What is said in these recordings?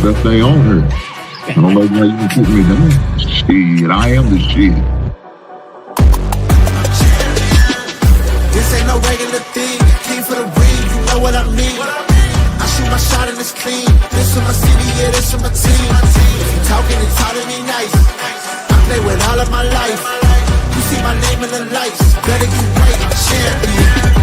Best thing on her. I don't know why you can put me down. Shit, I am the shit. This ain't no regular thing. I came for the ring, you know what I mean. I shoot my shot and it's clean. This for my city, yeah, this for my team. If you talking and talking me nice, I play with all of my life. You see my name in the lights, better get right, I'm champion.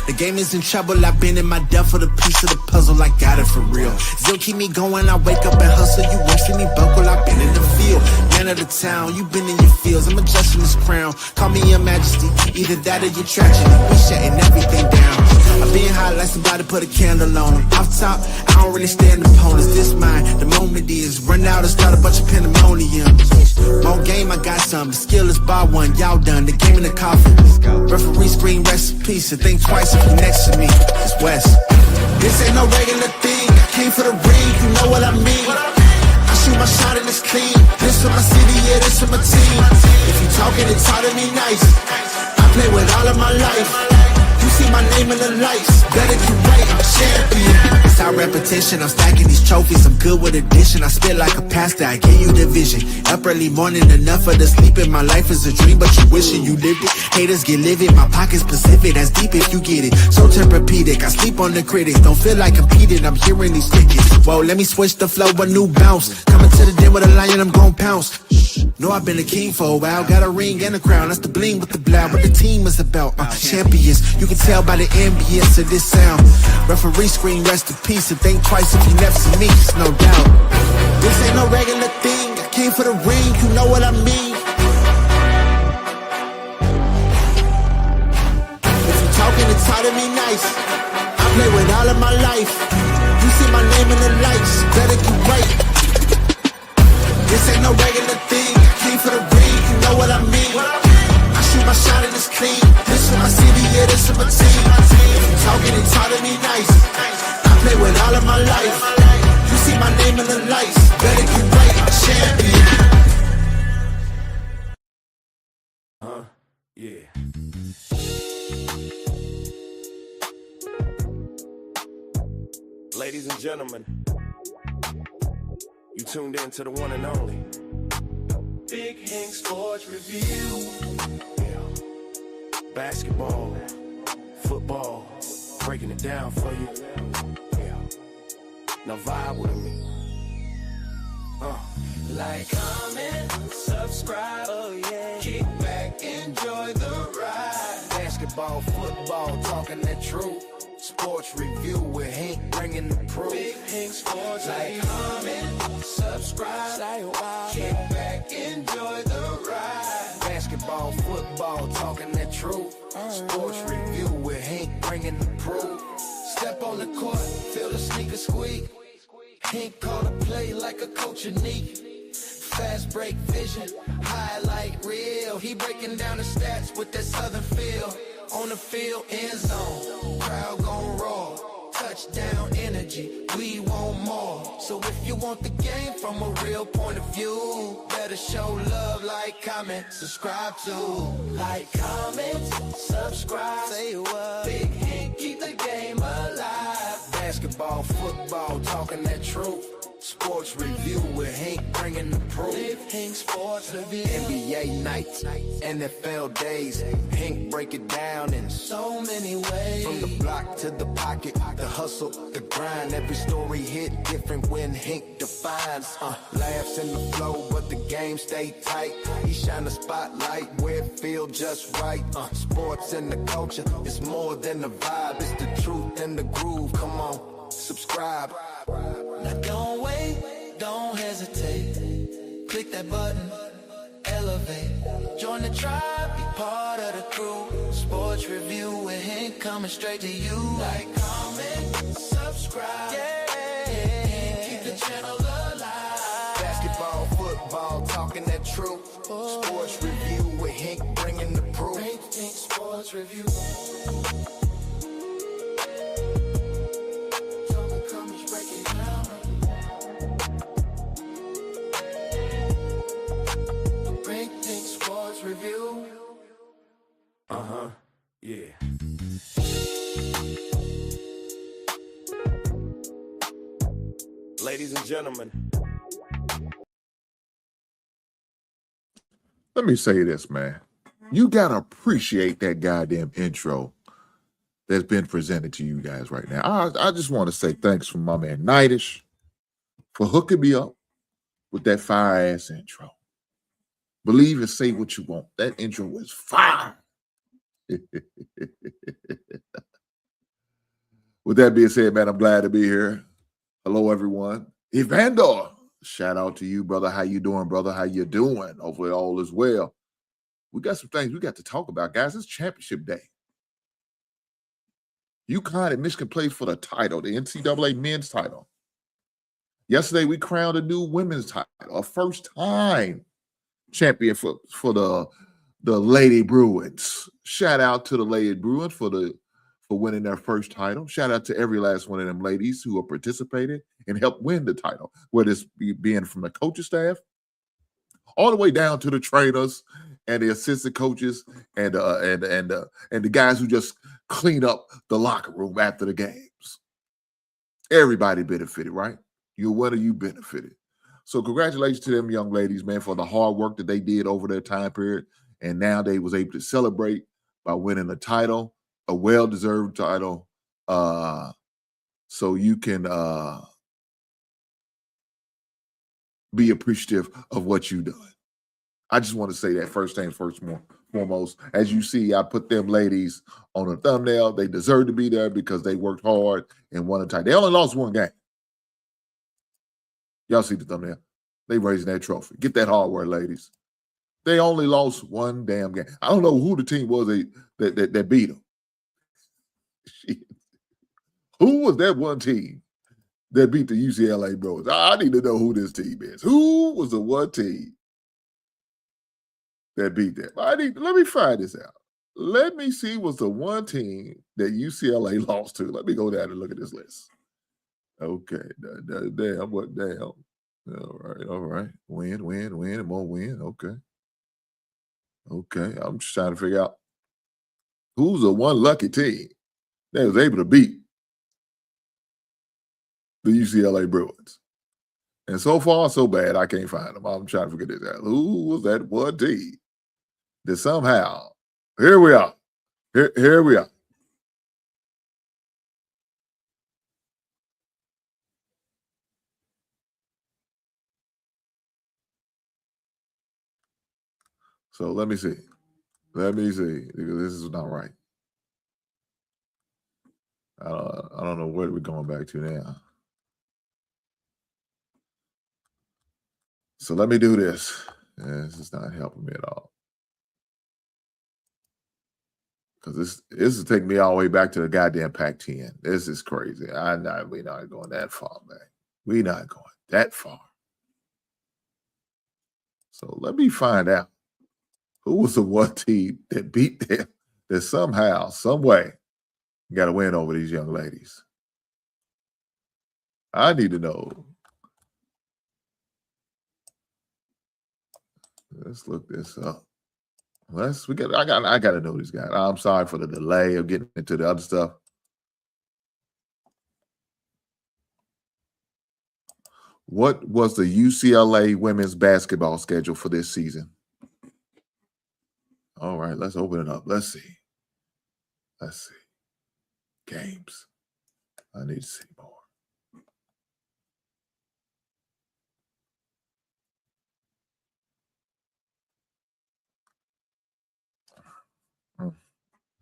The game is in trouble, I've been in my depth for the piece of the puzzle, I got it for real. Still keep me going, I wake up and hustle, you won't see me buckle, I've been in the field. Man of the town, you been in your fields, I'm adjusting this crown. Call me your majesty, either that or your tragedy, we shutting everything down. I've been hot like somebody put a candle on them. Off top, I don't really stand opponents, this mine, the moment is run out and start a bunch of pandemonium. More game, I got some, the skill is bar one, y'all done, the game in the coffin. Referee screen recipe, so think twice if you next to me, it's West. This ain't no regular thing, I came for the ring, you know what I mean. I shoot my shot and it's clean, this for my city, yeah, this for my team. If you talking and talking me nice, I play with all of my life. You see my name in the lights, better get right, I'm champion. It's our repetition, I'm stacking these trophies, I'm good with addition. I spit like a pastor, I give you the vision. Up early morning, enough for the sleeping. My life is a dream, but you wishing you lived it. Haters get livid, my pocket's Pacific, that's deep if you get it. So Tempur-Pedic, I sleep on the critics. Don't feel like competing, I'm hearing these tickets. Whoa, let me switch the flow, a new bounce. Coming to the den with a lion, I'm gon' pounce. Know I've been a king for a while, got a ring and a crown, that's the bling with the blow. What the team is about, champions. You can tell by the ambience of this sound. Referee screen, rest in peace, and think twice if you next to me, it's no doubt. This ain't no regular thing, I came for the ring, you know what I mean. If you talking and talking me nice, I play with all of my life. You see my name in the lights, better get right. This ain't no regular thing, I came for the ring, you know what I mean. I shoot my shot and it's clean, this for my city, yeah, this for my team. If you talking and talking me nice, I play with all of my life. You see my name in the lights, better get right, I'm champion. Yeah. Ladies and gentlemen, you tuned in to the one and only Big Hank Sports Review. Yeah. Basketball, football, breaking it down for you. Yeah. Now vibe with me. Like, comment, subscribe, oh yeah. Kick back, enjoy the ride. Basketball, football, talking that truth. Sports review with Hank bringing the proof. Big Hank Sports, like, comment, subscribe, say wow. Kick back, enjoy the ride. Basketball, football, talking that truth. Sports review with Hank bringing the proof. Step on the court, feel the sneaker squeak. Hank call the play like a coach unique. Fast break vision, highlight reel. He breaking down the stats with that southern feel. On the field, end zone, crowd gon' roar. Touchdown energy, we want more. So if you want the game from a real point of view, better show love, like, comment, subscribe to. Like, comment, subscribe, say what. Big Hank, keep the game alive. Basketball, football, talking that truth. Sports review with Hank bringing the proof. Big Hank Sports Review. NBA nights, NFL days. Hank break it down in so many ways. From the block to the pocket, the hustle, the grind. Every story hit different when Hank defines. Laughs in the flow, but the game stay tight. He shine the spotlight where it feel just right. Sports and the culture, it's more than a vibe. It's the truth and the groove. Come on, subscribe. Now don't wait, don't hesitate. Click that button, elevate. Join the tribe, be part of the crew. Sports review with Hank coming straight to you. Like, comment, subscribe. Yeah, keep the channel alive. Basketball, football, talking that truth. Sports review with Hank bringing the proof. Hank Sports Review. Review. Yeah. Ladies and gentlemen. Let me say this, man. You got to appreciate that goddamn intro that's been presented to you guys right now. I just want to say thanks from my man Nightish for hooking me up with that fire-ass intro. Believe and say what you want. That intro was fire. With that being said, man, I'm glad to be here. Hello, everyone. Evander, shout out to you, brother. How you doing, brother? How you doing? Hopefully all is well. We got some things we got to talk about, guys. It's championship day. UConn and Michigan played for the title, the NCAA men's title. Yesterday, we crowned a new women's title, a first-time champion for the Lady Bruins. Shout out to the Lady Bruins for winning their first title. Shout out to every last one of them ladies who have participated and helped win the title, whether it's being from the coaching staff, all the way down to the trainers and the assistant coaches and the guys who just clean up the locker room after the games. Everybody benefited, right? You're a winner, you benefited. So congratulations to them young ladies, man, for the hard work that they did over their time period. And now they was able to celebrate by winning a title, a well-deserved title. So you can be appreciative of what you've done. I just want to say that first thing first, foremost. As you see, I put them ladies on a thumbnail. They deserve to be there because they worked hard and won a title. They only lost one game. Y'all see the thumbnail? They raising that trophy. Get that hardware, ladies. They only lost one damn game. I don't know who the team was that beat them. Who was that one team that beat the UCLA Bruins? I need to know who this team is. Who was the one team that beat them? Let me find this out. Let me see what's the one team that UCLA lost to. Let me go down and look at this list. Okay, damn, what damn? All right. Win, and more win. Okay. I'm just trying to figure out who's the one lucky team that was able to beat the UCLA Bruins. And so far, so bad, I can't find them. I'm trying to figure this out. Who was that one team that somehow, here we are. Here we are. So let me see. Because this is not right. I don't know where we're going back to now. So let me do this. This is not helping me at all. Because this is taking me all the way back to the goddamn Pac-10. This is crazy. We're not going that far back. We're not going that far. So let me find out who was the one team that beat them that somehow, some way, got to win over these young ladies. I need to know. Let's look this up. I got to know these guys. I'm sorry for the delay of getting into the other stuff. What was the UCLA women's basketball schedule for this season? All right, let's open it up. Let's see. Games. I need to see more.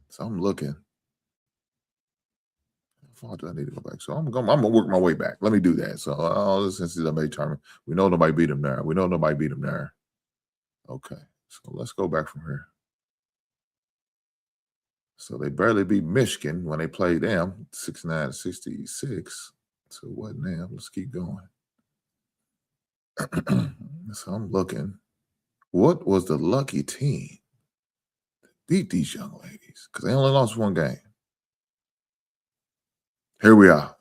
So I'm looking. How far do I need to go back? So I'm gonna work my way back. Let me do that. So all this is I may determine. We know nobody beat them there. Okay. So let's go back from here. So they barely beat Michigan when they played them, 69-66. So what now? Let's keep going. So I'm looking. What was the lucky team that beat these young ladies? Because they only lost one game. Here we are.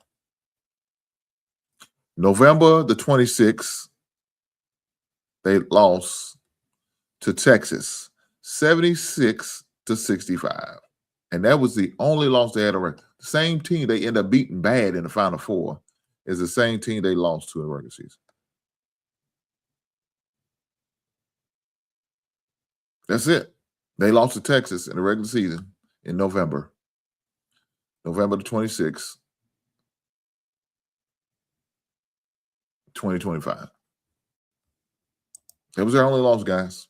November the 26th, they lost to Texas, 76-65. And that was the only loss they had. The same team they ended up beating bad in the Final Four is the same team they lost to in the regular season. That's it. They lost to Texas in the regular season in November the 26th, 2025. That was their only loss, guys.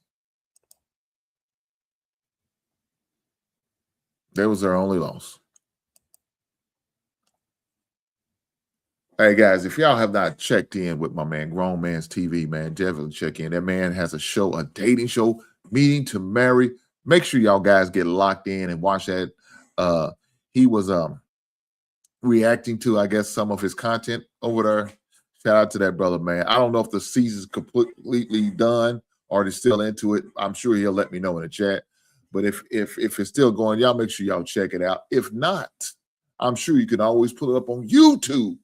That was their only loss. Hey, guys, if y'all have not checked in with my man, Grown Man's TV, man, definitely check in. That man has a show, a dating show, Meeting to Marry. Make sure y'all guys get locked in and watch that. He was reacting to, I guess, some of his content over there. Shout out to that brother, man. I don't know if the season's completely done or they're still into it. I'm sure he'll let me know in the chat. But if it's still going, y'all make sure y'all check it out. If not, I'm sure you can always pull it up on YouTube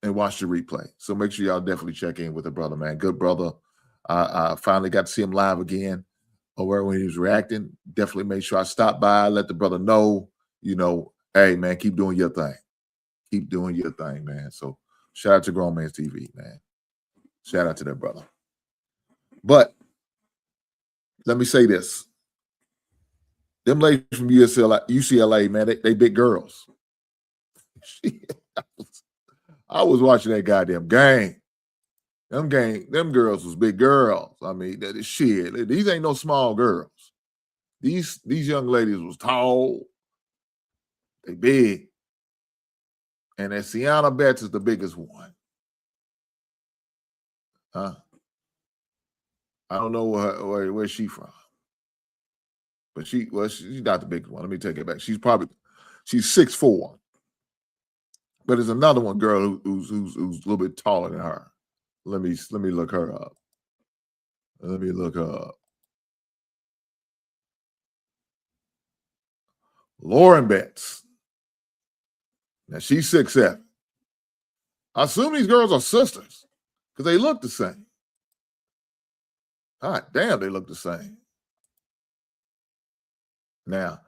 and watch the replay. So make sure y'all definitely check in with the brother, man. Good brother. I finally got to see him live again over when he was reacting. Definitely make sure I stop by, let the brother know, hey, man, keep doing your thing. Keep doing your thing, man. So shout out to Grown Man's TV, man. Shout out to that brother. But let me say this. Them ladies from UCLA, man, they big girls. I was watching that goddamn game. Them girls was big girls. I mean, that is shit. These ain't no small girls. These young ladies was tall. They big. And that Sienna Betts is the biggest one. Huh? I don't know where she's from. But she's not the biggest one. Let me take it back. She's 6'4". But there's another one girl who's a little bit taller than her. Let me look her up. Let me look her up. Lauren Betts. Now she's 6'7". I assume these girls are sisters because they look the same. God damn, they look the same. Now,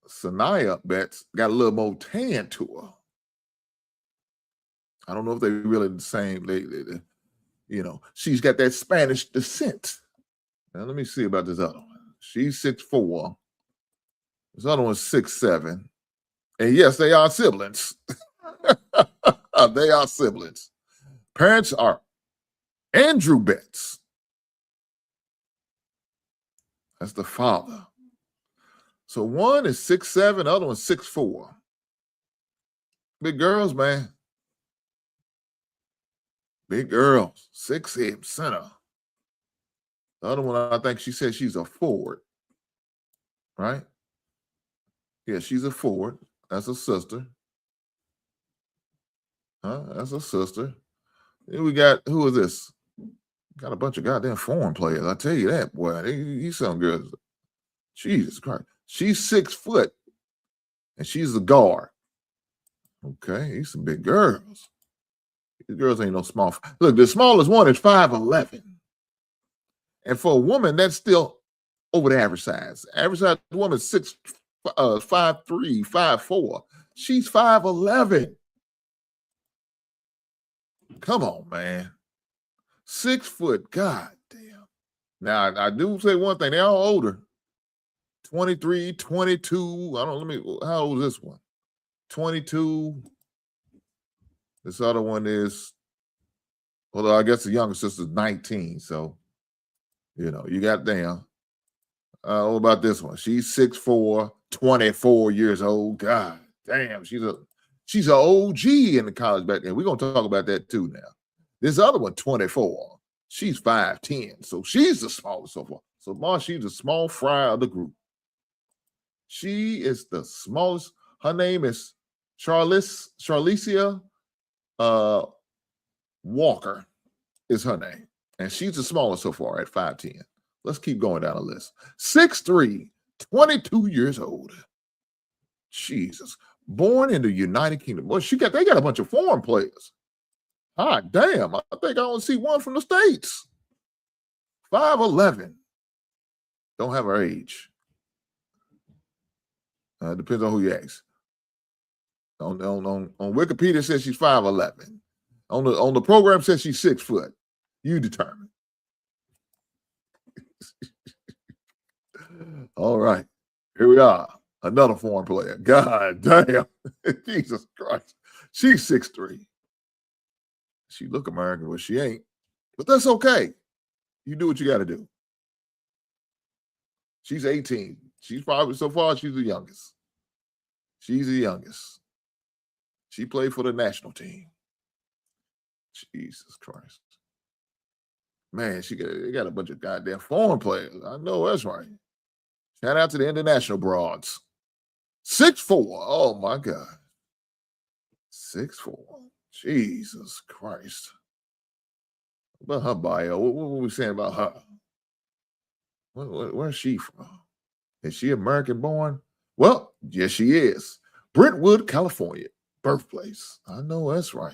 Sanaya Betts got a little more tan to her. I don't know if they're really the same. She's got that Spanish descent. Now, let me see about this other one. She's 6'4". This other one's 6'7". And yes, they are siblings. They are siblings. Parents are Andrew Betts. That's the father. So one is 6'7", the other one's 6'4". Big girls, man. Big girls. 6'8" center. The other one, I think she said she's a forward. Right? Yeah, she's a forward. That's a sister. That's a sister. Then we got, who is this? Got a bunch of goddamn foreign players. I tell you that, boy. These some girls. Jesus Christ. She's 6 foot, and she's a guard. Okay, these some big girls. These girls ain't no small. Look, the smallest one is 5'11". And for a woman, that's still over the average size. Average size woman is 5'3", 5'4". She's 5'11". Come on, man. 6 foot, god damn. Now, I do say one thing, they're all older. 23, 22. How old is this one? 22. This other one is, I guess the younger sister's 19. So, you got them. What about this one? She's 6'4", 24 years old. God damn, she's an OG in the college back then. We're going to talk about that too now. This other one, 24. She's 5'10". So she's the smallest so far. So, she's the small fry of the group. She is the smallest. Her name is Charlicia Walker is her name. And she's the smallest so far at 5'10". Let's keep going down the list. 6'3", 22 years old. Jesus. Born in the United Kingdom. Well, they got a bunch of foreign players. God damn. I think I only see one from the States. 5'11". Don't have her age. Depends on who you ask. On Wikipedia, it says she's 5'11". On the program, it says she's 6 foot. You determine. All right. Here we are. Another foreign player. God damn. Jesus Christ. She's 6'3". She look American, but she ain't. But that's okay. You do what you got to do. She's 18. She's probably, so far, she's the youngest. She's the youngest. She played for the national team. Jesus Christ. Man, they got a bunch of goddamn foreign players. I know that's right. Shout out to the international broads. 6'4". Oh, my God. 6'4". Jesus Christ. What about her bio? What were we saying about her? Where's she from? Is she American born? Well, yes, she is. Brentwood, California. Birthplace. I know that's right.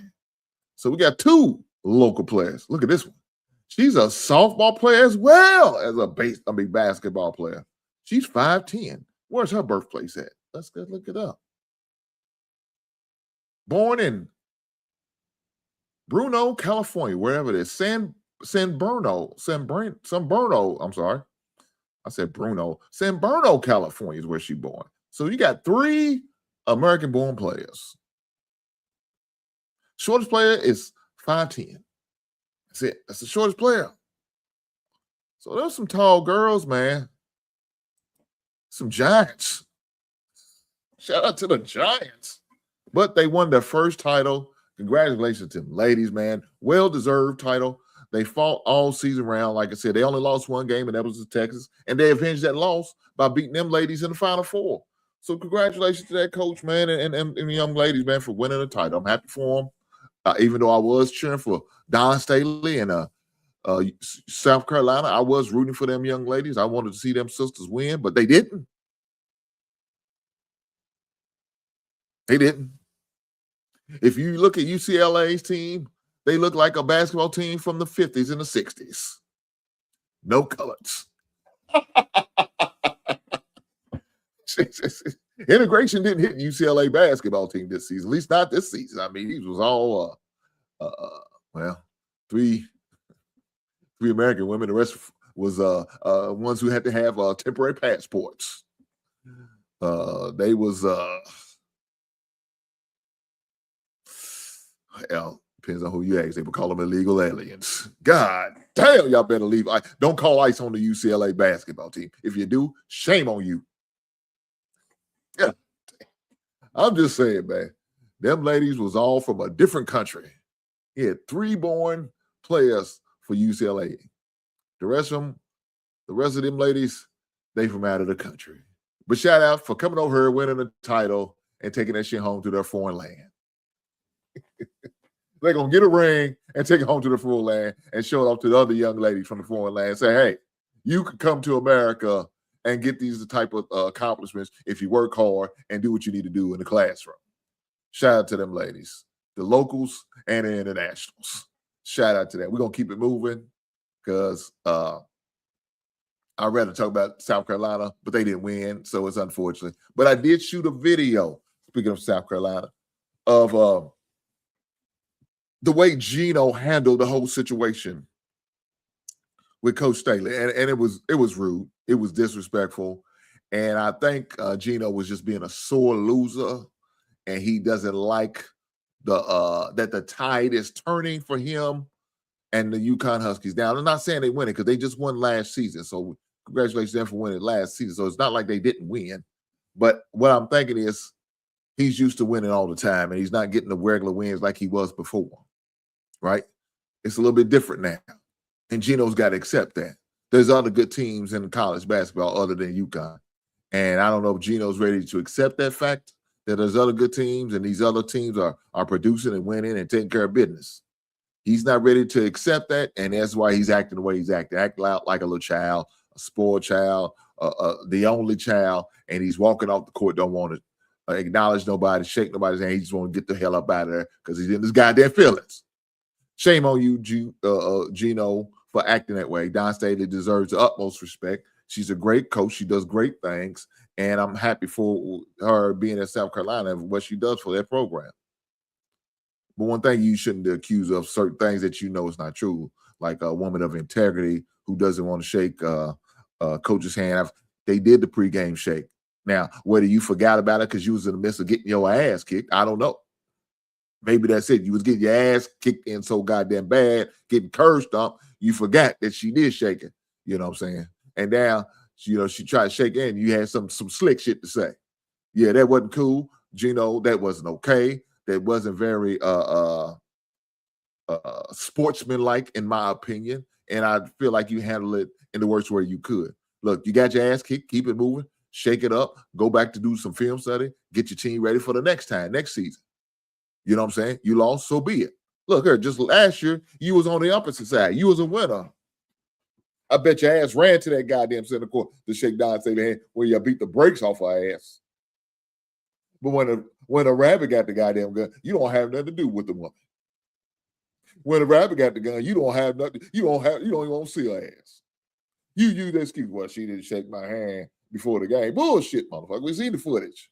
So we got 2 local players. Look at this one. She's a softball player as well as a basketball player. She's 5'10". Where's her birthplace at? Let's go look it up. Born in Bruno, California, wherever it is. San Bruno, I'm sorry. I said Bruno. San Bruno, California is where she's born. So you got 3 American-born players. Shortest player is 5'10". That's it. That's the shortest player. So there's some tall girls, man. Some giants. Shout out to the Giants. But they won their first title. Congratulations to them ladies, man. Well-deserved title. They fought all season round. Like I said, they only lost 1 game, and that was to Texas. And they avenged that loss by beating them ladies in the Final Four. So congratulations to that coach, man, and the young ladies, man, for winning the title. I'm happy for them. Even though I was cheering for Don Staley and South Carolina, I was rooting for them young ladies. I wanted to see them sisters win, but they didn't. They didn't. If you look at UCLA's team, they look like a basketball team from the 50s and the 60s. No colors. Integration didn't hit UCLA basketball team this season, at least not this season. I mean, these was all, 3 American women. The rest was ones who had to have temporary passports. They was, depends on who you ask. They would call them illegal aliens. God damn, y'all better leave. Don't call ICE on the UCLA basketball team. If you do, shame on you. Yeah. I'm just saying, man. Them ladies was all from a different country. He had 3 born players for UCLA. The rest of them ladies, they from out of the country. But shout out for coming over here, winning the title, and taking that shit home to their foreign land. They're going to get a ring and take it home to the foreign land and show it off to the other young ladies from the foreign land and say, hey, you can come to America and get these type of accomplishments if you work hard and do what you need to do in the classroom. Shout out to them ladies, the locals and the internationals. Shout out to that. We're going to keep it moving because I'd rather talk about South Carolina, but they didn't win, so it's unfortunate. But I did shoot a video, speaking of South Carolina, of the way Gino handled the whole situation with Coach Staley. And it was rude. It was disrespectful. And I think Gino was just being a sore loser, and he doesn't like that the tide is turning for him and the UConn Huskies. Now, I'm not saying they win it because they just won last season. So congratulations to them for winning last season. So it's not like they didn't win. But what I'm thinking is he's used to winning all the time, and he's not getting the regular wins like he was before, right? It's a little bit different now. And Gino's got to accept that. There's other good teams in college basketball other than UConn. And I don't know if Gino's ready to accept that fact, that there's other good teams and these other teams are producing and winning and taking care of business. He's not ready to accept that, and that's why he's acting the way he's acting out like a little child, a spoiled child, the only child, and he's walking off the court, don't want to acknowledge nobody, shake nobody's hand. He just want to get the hell up out of there because he's in his goddamn feelings. Shame on you, Gino, for acting that way. Don Staley deserves the utmost respect. She's a great coach. She does great things, And I'm happy for her being in South Carolina and what she does for that program. But one thing you shouldn't be accused of certain things that you know is not true, like a woman of integrity who doesn't want to shake coach's hand. They did the pregame shake. Now, whether you forgot about it because you was in the midst of getting your ass kicked, I don't know. Maybe that's it. You was getting your ass kicked in so goddamn bad, getting cursed up, you forgot that she did shake it. You know what I'm saying? And now, she tried to shake in. You had some slick shit to say. Yeah, that wasn't cool. Gino, that wasn't okay. That wasn't very sportsmanlike, in my opinion. And I feel like you handled it in the worst way you could. Look, you got your ass kicked. Keep it moving. Shake it up. Go back to do some film study. Get your team ready for the next season. You know what I'm saying? You lost, so be it. Look here, just last year, you was on the opposite side. You was a winner. I bet your ass ran to that goddamn center court to shake down say, man, where you beat the brakes off her ass. But when a rabbit got the goddamn gun, you don't have nothing to do with the woman. When a rabbit got the gun, you don't have nothing. You don't even want to see her ass. You use that excuse, well, she didn't shake my hand before the game. Bullshit, motherfucker. We seen the footage.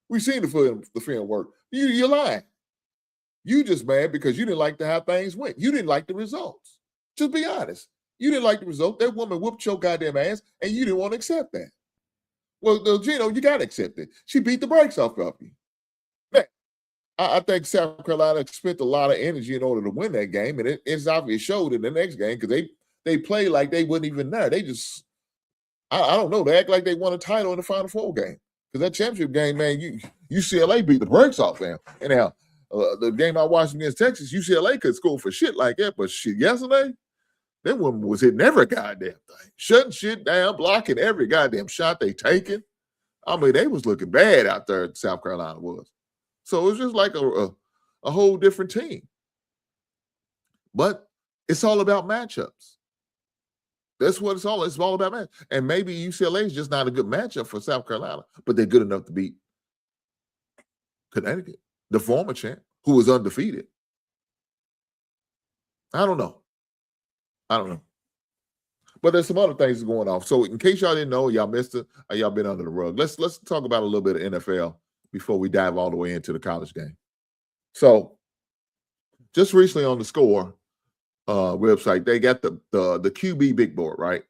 We seen the film work. You're lying. You just mad because you didn't like how things went. You didn't like the results. Just be honest. You didn't like the result. That woman whooped your goddamn ass, and you didn't want to accept that. Well, Gino, you got to accept it. She beat the brakes off of you. Now, I think South Carolina spent a lot of energy in order to win that game, and it's obviously showed in the next game because they played like they wasn't even there. They just, I don't know, they act like they won a title in the Final Four game. Because that championship game, man, UCLA beat the brakes off them. Anyhow, the game I watched against Texas, UCLA could score for shit like that, but shit, yesterday, that woman was hitting every goddamn thing. Shutting shit down, blocking every goddamn shot they taking. I mean, they was looking bad out there, South Carolina was. So it was just like a whole different team. But it's all about matchups. That's what it's all about, man. And maybe UCLA is just not a good matchup for South Carolina, but they're good enough to beat Connecticut, the former champ, who was undefeated. I don't know. But there's some other things going on. So in case y'all didn't know, y'all missed it, or y'all been under the rug. Let's talk about a little bit of NFL before we dive all the way into the college game. So just recently on the Score website, they got the QB big board, right?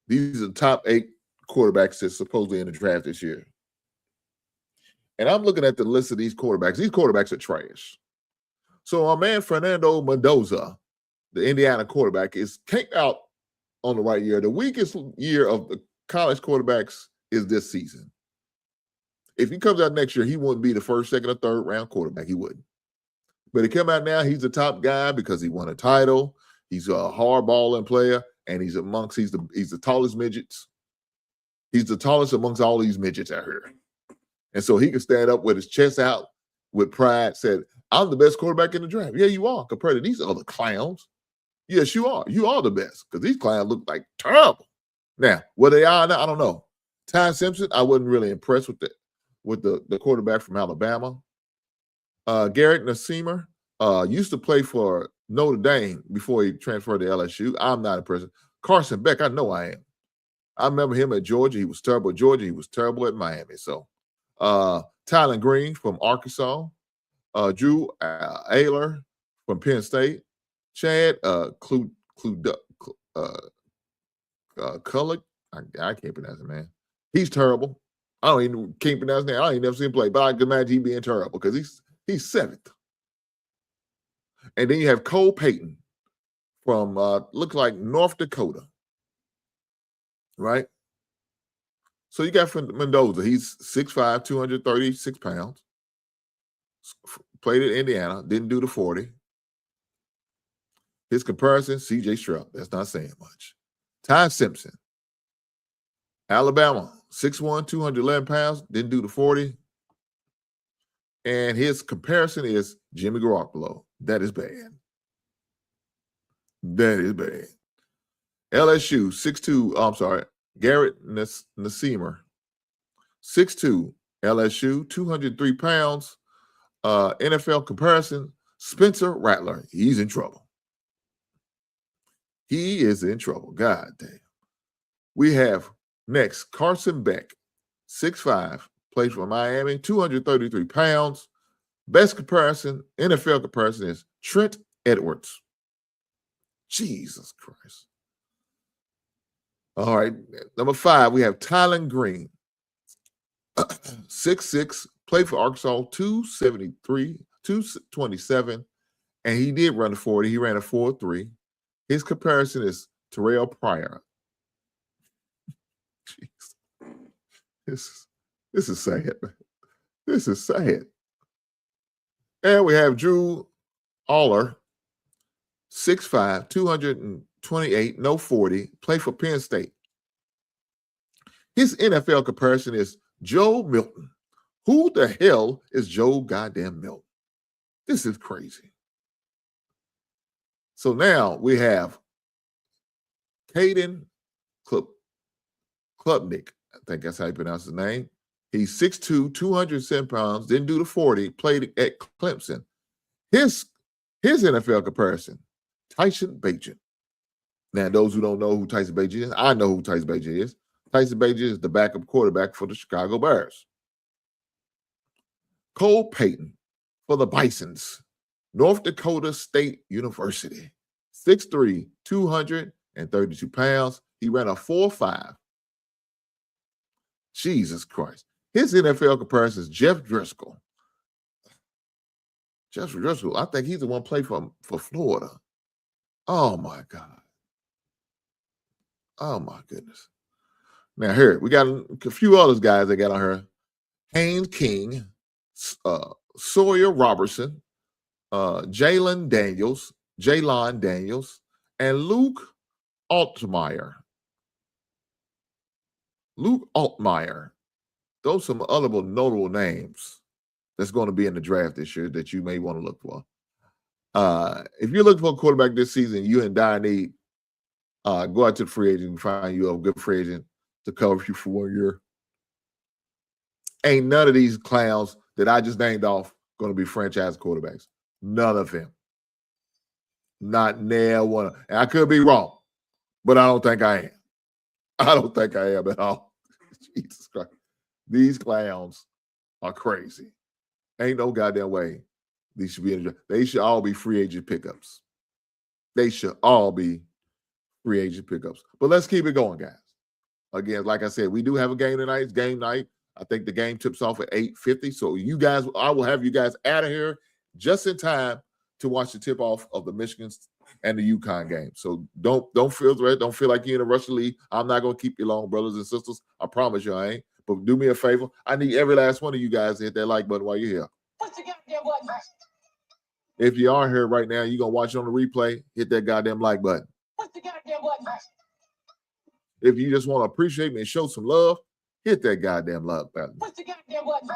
These are the top 8 quarterbacks that's supposedly in the draft this year. And I'm looking at the list of these quarterbacks. These quarterbacks are trash. So our man Fernando Mendoza, the Indiana quarterback, came out on the right year. The weakest year of the college quarterbacks is this season. If he comes out next year, he wouldn't be the first, second, or third round quarterback. He wouldn't. But he come out now, he's the top guy because he won a title. He's a hard-balling player, and he's the tallest midgets. He's the tallest amongst all these midgets out here. And so he can stand up with his chest out with pride, said, I'm the best quarterback in the draft. Yeah, you are, compared to these other clowns. Yes, you are. You are the best, because these clowns look like terrible. Now, what they are now, I don't know. Ty Simpson, I wasn't really impressed with the quarterback from Alabama. Garrett Nasimer used to play for Notre Dame before he transferred to LSU. I'm not impressed. Carson Beck, I know I am. I remember him at Georgia. He was terrible at Georgia. He was terrible at Miami. So Tylen Green from Arkansas. Drew Ayler from Penn State. Chad Kullik. I can't pronounce it, man. He's terrible. Can't pronounce his name. I ain't never seen him play, but I can imagine he being terrible because he's 7th. And then you have Cole Payton from looks like North Dakota, right? So you got Mendoza. He's 6'5", 236 pounds. Played at Indiana, didn't do the 40. His comparison, C.J. Stroud. That's not saying much. Ty Simpson, Alabama, 6'1", 211 pounds, didn't do the 40. And his comparison is Jimmy Garoppolo. That is bad. That is bad. LSU, 6'2", Garrett Nasimer, 6'2", LSU, 203 pounds. NFL comparison, Spencer Rattler. He's in trouble. He is in trouble. God damn. We have next Carson Beck, 6'5", plays for Miami, 233 pounds. Best comparison, NFL comparison, is Trent Edwards. Jesus Christ. All right, number 5, we have Tylen Green. 6'6", played for Arkansas, 273, 227, and he did run a 40. He ran a 4.3. His comparison is Terrell Pryor. Jeez. This is sad. This is sad. And we have Drew Aller, 6'5", 228, no 40, played for Penn State. His NFL comparison is Joe Milton. Who the hell is Joe goddamn Milton? This is crazy. So now we have Caden Klubnik. I think that's how you pronounce his name. He's 6'2", 207 pounds, didn't do the 40, played at Clemson. His NFL comparison, Tyson Bagent. Now, those who don't know who Tyson Bagent is, I know who Tyson Bagent is. Tyson Bagent is the backup quarterback for the Chicago Bears. Cole Payton for the Bisons, North Dakota State University. 6'3", 232 pounds. He ran a 4.5. Jesus Christ. His NFL comparison is Jeff Driscoll. Jeff Driscoll, I think he's the one played for Florida. Oh, my God. Oh, my goodness. Now, here, we got a few others guys that got on here. Haynes King, Sawyer Robertson, Jalon Daniels, and Luke Altmyer. Luke Altmyer. Those are some other notable names that's going to be in the draft this year that you may want to look for. If you're looking for a quarterback this season, you in dire need, go out to the free agent and find you a good free agent to cover you for 1 year. Ain't none of these clowns that I just named off going to be franchise quarterbacks. None of them. Not near one. And I could be wrong, but I don't think I am. I don't think I am at all. Jesus Christ. These clowns are crazy. Ain't no goddamn way these should be in the draft. They should all be free agent pickups. They should all be free agent pickups. But let's keep it going, guys. Again, like I said, we do have a game tonight. It's game night. I think the game tips off at 8:50. So you guys, I will have you guys out of here just in time to watch the tip-off of the Michigan and the UConn game. So don't feel threat. Don't feel like you're in a rush to leave. I'm not going to keep you long, brothers and sisters. I promise you I ain't. But do me a favor. I need every last one of you guys to hit that like button while you're here. What's the goddamn button? If you are here right now, you're going to watch it on the replay, hit that goddamn like button. What's the goddamn button? If you just want to appreciate me and show some love, hit that goddamn love button. What's the goddamn button?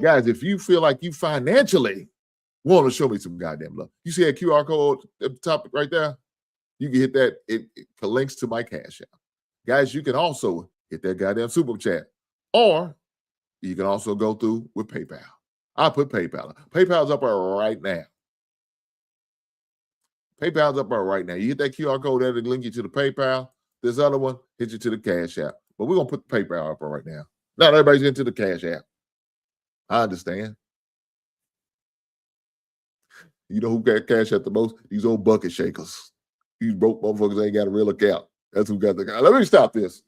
Guys, if you feel like you financially want to show me some goddamn love, you see that QR code at the top right there? You can hit that. It links to my Cash App. Guys, you can also hit that goddamn super chat. Or you can also go through with PayPal. I'll put PayPal. PayPal's up there right now. PayPal's up there right now. You hit that QR code there to link you to the PayPal. This other one hits you to the Cash App. But we're going to put the PayPal up there right now. Not everybody's into the Cash App. I understand. You know who got Cash App the most? These old bucket shakers. These broke motherfuckers ain't got a real account. That's who got the account. Let me stop this.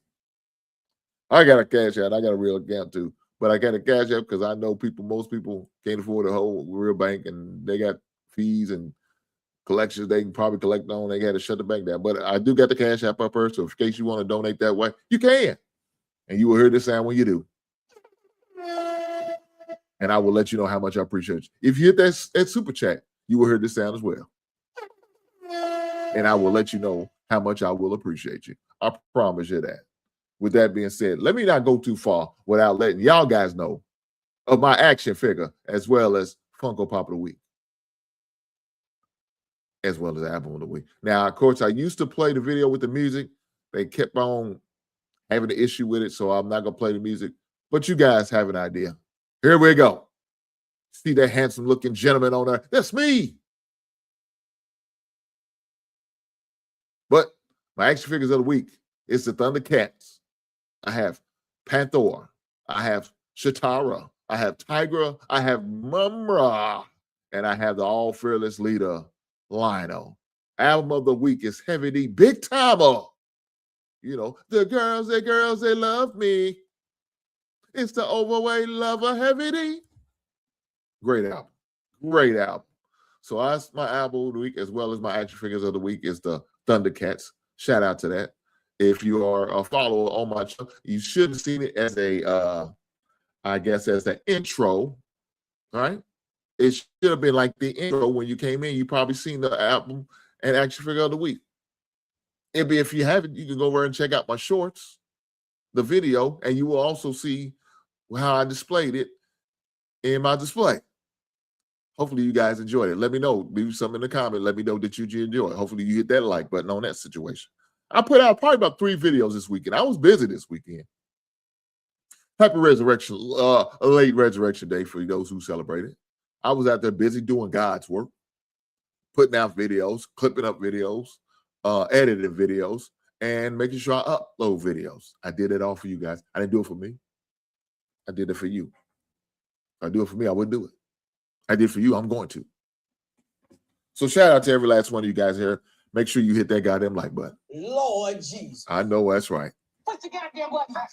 I got a Cash App. I got a real account too. But I got a Cash App because I know most people can't afford a whole real bank and they got fees and collections they can probably collect on. They got to shut the bank down. But I do got the Cash App up here. So in case you want to donate that way, you can. And you will hear this sound when you do. And I will let you know how much I appreciate you. If you hit that super chat, you will hear this sound as well. And I will let you know how much I will appreciate you. I promise you that. With that being said, let me not go too far without letting y'all guys know of my action figure as well as Funko Pop of the Week. As well as Album of the Week. Now, of course, I used to play the video with the music. They kept on having an issue with it, so I'm not going to play the music. But you guys have an idea. Here we go. See that handsome-looking gentleman on there? That's me. But my action figures of the week is the Thundercats. I have Panther, I have Shatara, I have Tigra, I have Mumra, and I have the all fearless leader, Lionel. Album of the week is Heavy D, Big Timer. You know, the girls, they love me. It's the overweight lover, Heavy D. Great album. Great album. So that's my album of the week, as well as my action figures of the week is the Thundercats. Shout out to that. If you are a follower on my channel, you should have seen it as a, I guess, as an intro, right? It should have been like the intro when you came in. You probably seen the album and action figure of the week. It'd be, if you haven't, you can go over and check out my shorts, the video, and you will also see how I displayed it in my display. Hopefully you guys enjoyed it. Let me know. Leave something in the comment. Let me know that you enjoy it. Hopefully you hit that like button on that situation. I put out probably about 3 videos this weekend. I was busy this weekend. Happy Resurrection, a late Resurrection Day for those who celebrate it. I was out there busy doing God's work, putting out videos, clipping up videos, editing videos, and making sure I upload videos. I did it all for you guys. I didn't do it for me. I did it for you. If I do it for me, I wouldn't do it. I did for you, I'm going to. So shout out to every last one of you guys here. Make sure you hit that goddamn like button. Lord Jesus. I know that's right. Put the goddamn button back.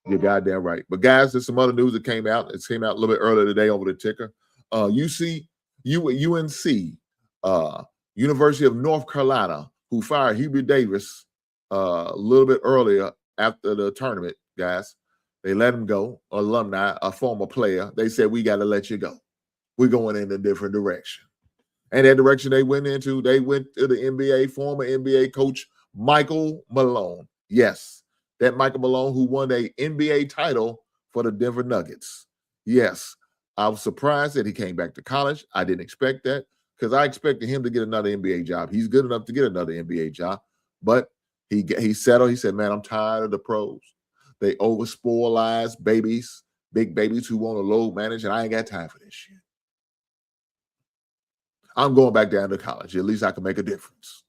You're goddamn right. But guys, there's some other news that came out. It came out a little bit earlier today over the ticker. UNC, University of North Carolina, who fired Hubert Davis a little bit earlier after the tournament, guys. They let him go, alumni, a former player. They said, we got to let you go. We're going in a different direction. And that direction they went into, they went to the NBA, former NBA coach Michael Malone. Yes, that Michael Malone who won an NBA title for the Denver Nuggets. Yes, I was surprised that he came back to college. I didn't expect that because I expected him to get another NBA job. He's good enough to get another NBA job, but he settled. He said, man, I'm tired of the pros. They over-spoilize babies, big babies who want to load manage, and I ain't got time for this shit. I'm going back down to college. At least I can make a difference.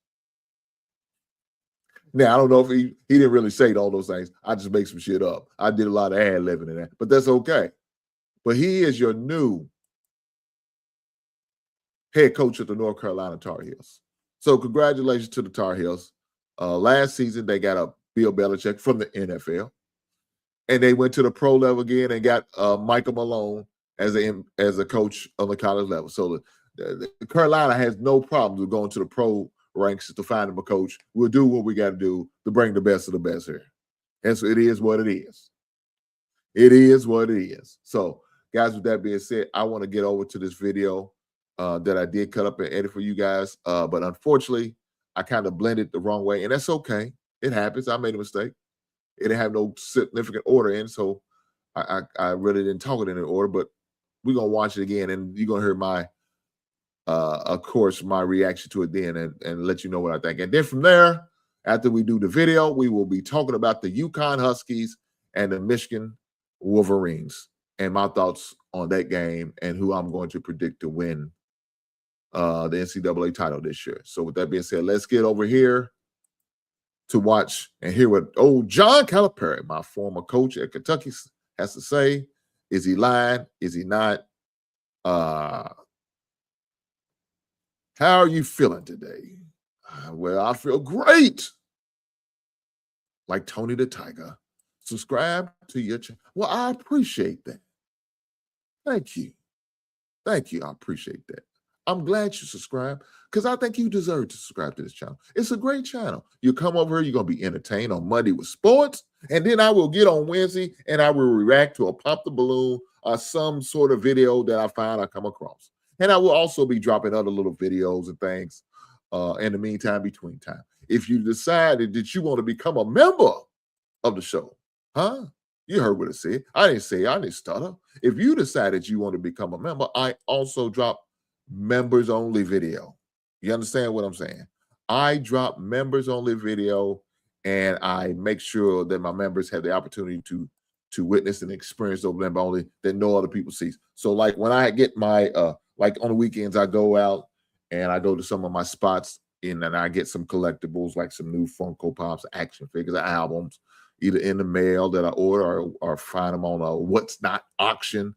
Now, I don't know if he didn't really say all those things. I just make some shit up. I did a lot of ad-libbing in that, but that's okay. But he is your new head coach of the North Carolina Tar Heels. So congratulations to the Tar Heels. Last season, they got a Bill Belichick from the NFL. And they went to the pro level again and got Michael Malone as a coach on the college level. So the Carolina has no problems with going to the pro ranks to find him a coach. We'll do what we got to do to bring the best of the best here. And so it is what it is. It is what it is. So, guys, with that being said, I want to get over to this video that I did cut up and edit for you guys. But unfortunately, I kind of blended the wrong way. And that's okay. It happens. I made a mistake. It didn't have no significant order in, so I really didn't talk it in an order, but we're going to watch it again, and you're going to hear my, of course, my reaction to it then and let you know what I think. And then from there, after we do the video, we will be talking about the UConn Huskies and the Michigan Wolverines and my thoughts on that game and who I'm going to predict to win the NCAA title this year. So with that being said, let's get over here to watch and hear what old John Calipari, my former coach at Kentucky, has to say. Is he lying? Is he not? How are you feeling today? Well, I feel great. Like Tony the Tiger. Subscribe to your channel. Well, I appreciate that. Thank you. Thank you. I appreciate that. I'm glad you subscribe because I think you deserve to subscribe to this channel. It's a great channel. You come over here, you're going to be entertained on Monday with sports, and then I will get on Wednesday and I will react to a pop the balloon or some sort of video that I find I come across. And I will also be dropping other little videos and things in the meantime, between time. If you decided that you want to become a member of the show, huh? You heard what it said. I didn't say, I didn't stutter. If you decided you want to become a member, I also drop members only video. You understand what I'm saying? I drop members only video and I make sure that my members have the opportunity to witness and experience those member only that no other people see. So like when I get my, like on the weekends, I go out and I go to some of my spots and then I get some collectibles, like some new Funko Pops, action figures, albums, either in the mail that I order or find them on a What's Not auction.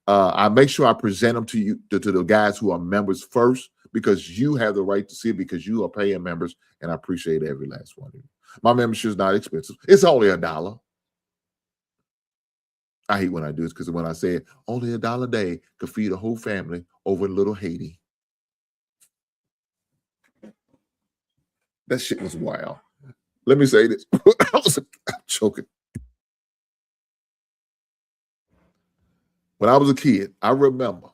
I make sure I present them to you, to the guys who are members first, because you have the right to see it, because you are paying members, and I appreciate every last one of you. My membership is not expensive. It's only $1. I hate when I do this, because when I say it, only $1 a day could feed a whole family over in little Haiti. That shit was wild. Let me say this. I'm choking. When I was a kid, I remember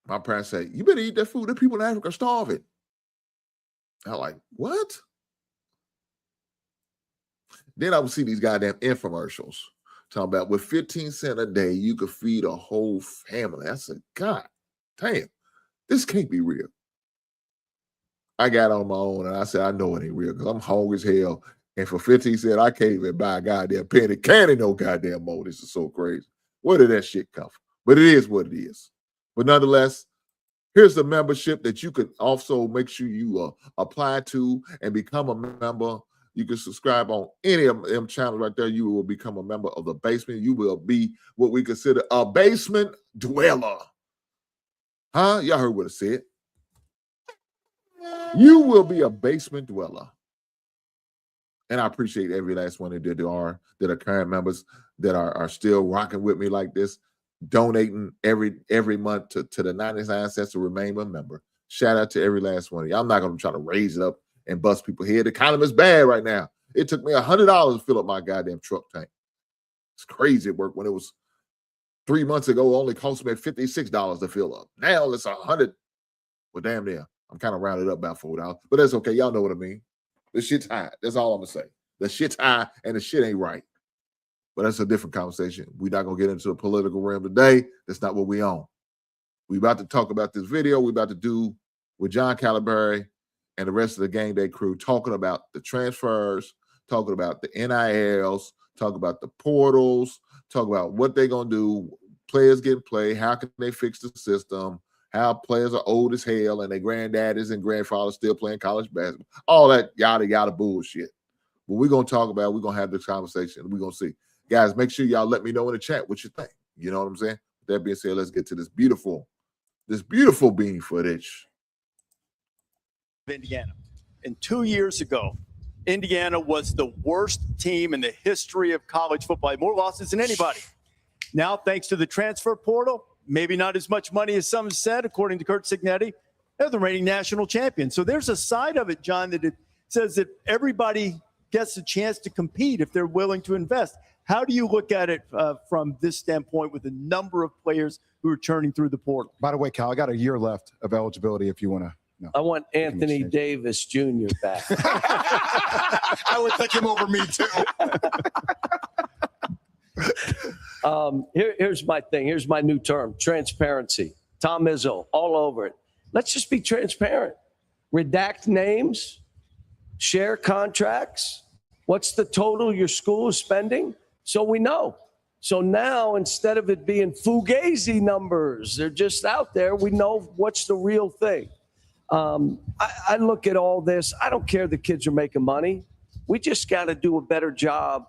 my parents said, "You better eat that food. The people in Africa are starving." I'm like, what? Then I would see these goddamn infomercials talking about with 15 cents a day, you could feed a whole family. I said, God damn, this can't be real. I got on my own and I said, I know it ain't real, because I'm hungry as hell. And for 15 cents, I can't even buy a goddamn penny candy no goddamn more. This is so crazy. Where did that shit come from? But it is what it is. But nonetheless, here's the membership that you could also make sure you apply to and become a member. You can subscribe on any of them channels right there. You will become a member of the basement. You will be what we consider a basement dweller. Huh? Y'all heard what it said. You will be a basement dweller. And I appreciate every last one that are current members, that are still rocking with me like this, donating every month to the 99 cents to remain a member. Shout out to every last one of you. I'm not going to try to raise it up and bust people here. The economy is bad right now. It took me $100 to fill up my goddamn truck tank. It's crazy at work. When it was 3 months ago, it only cost me $56 to fill up. Now it's $100. Well, damn near. I'm kind of rounded up about $4, but that's okay. Y'all know what I mean. The shit's high. That's all I'm gonna say. The shit's high and the shit ain't right. But that's a different conversation. We're not gonna get into the political realm today. That's not what we on. We about to talk about this video we about to do with John Calaberry and the rest of the Game Day crew, talking about the transfers, talking about the NILs, talking about the portals, talking about what they're gonna do, players getting played, how can they fix the system, how players are old as hell and their granddaddies and grandfathers still playing college basketball. All that yada, yada bullshit. What we're going to talk about, we're going to have this conversation. We're going to see. Guys, make sure y'all let me know in the chat what you think. You know what I'm saying? With that being said, let's get to this beautiful bean footage. Indiana. And 2 years ago, Indiana was the worst team in the history of college football. More losses than anybody. Now, thanks to the transfer portal, maybe not as much money as some said, according to Kurt Signetti, they're the reigning national champion. So there's a side of it, John, that it says that everybody gets a chance to compete if they're willing to invest. How do you look at it from this standpoint with the number of players who are churning through the portal? By the way, Cal, I got a year left of eligibility if you want to know. I want Anthony Davis Jr. back. I would take him over me, too. Here's my thing. Here's my new term, transparency. Tom Izzo, all over it. Let's just be transparent. Redact names, share contracts. What's the total your school is spending? So we know. So now, instead of it being fugazi numbers, they're just out there, we know what's the real thing. I look at all this. I don't care the kids are making money. We just got to do a better job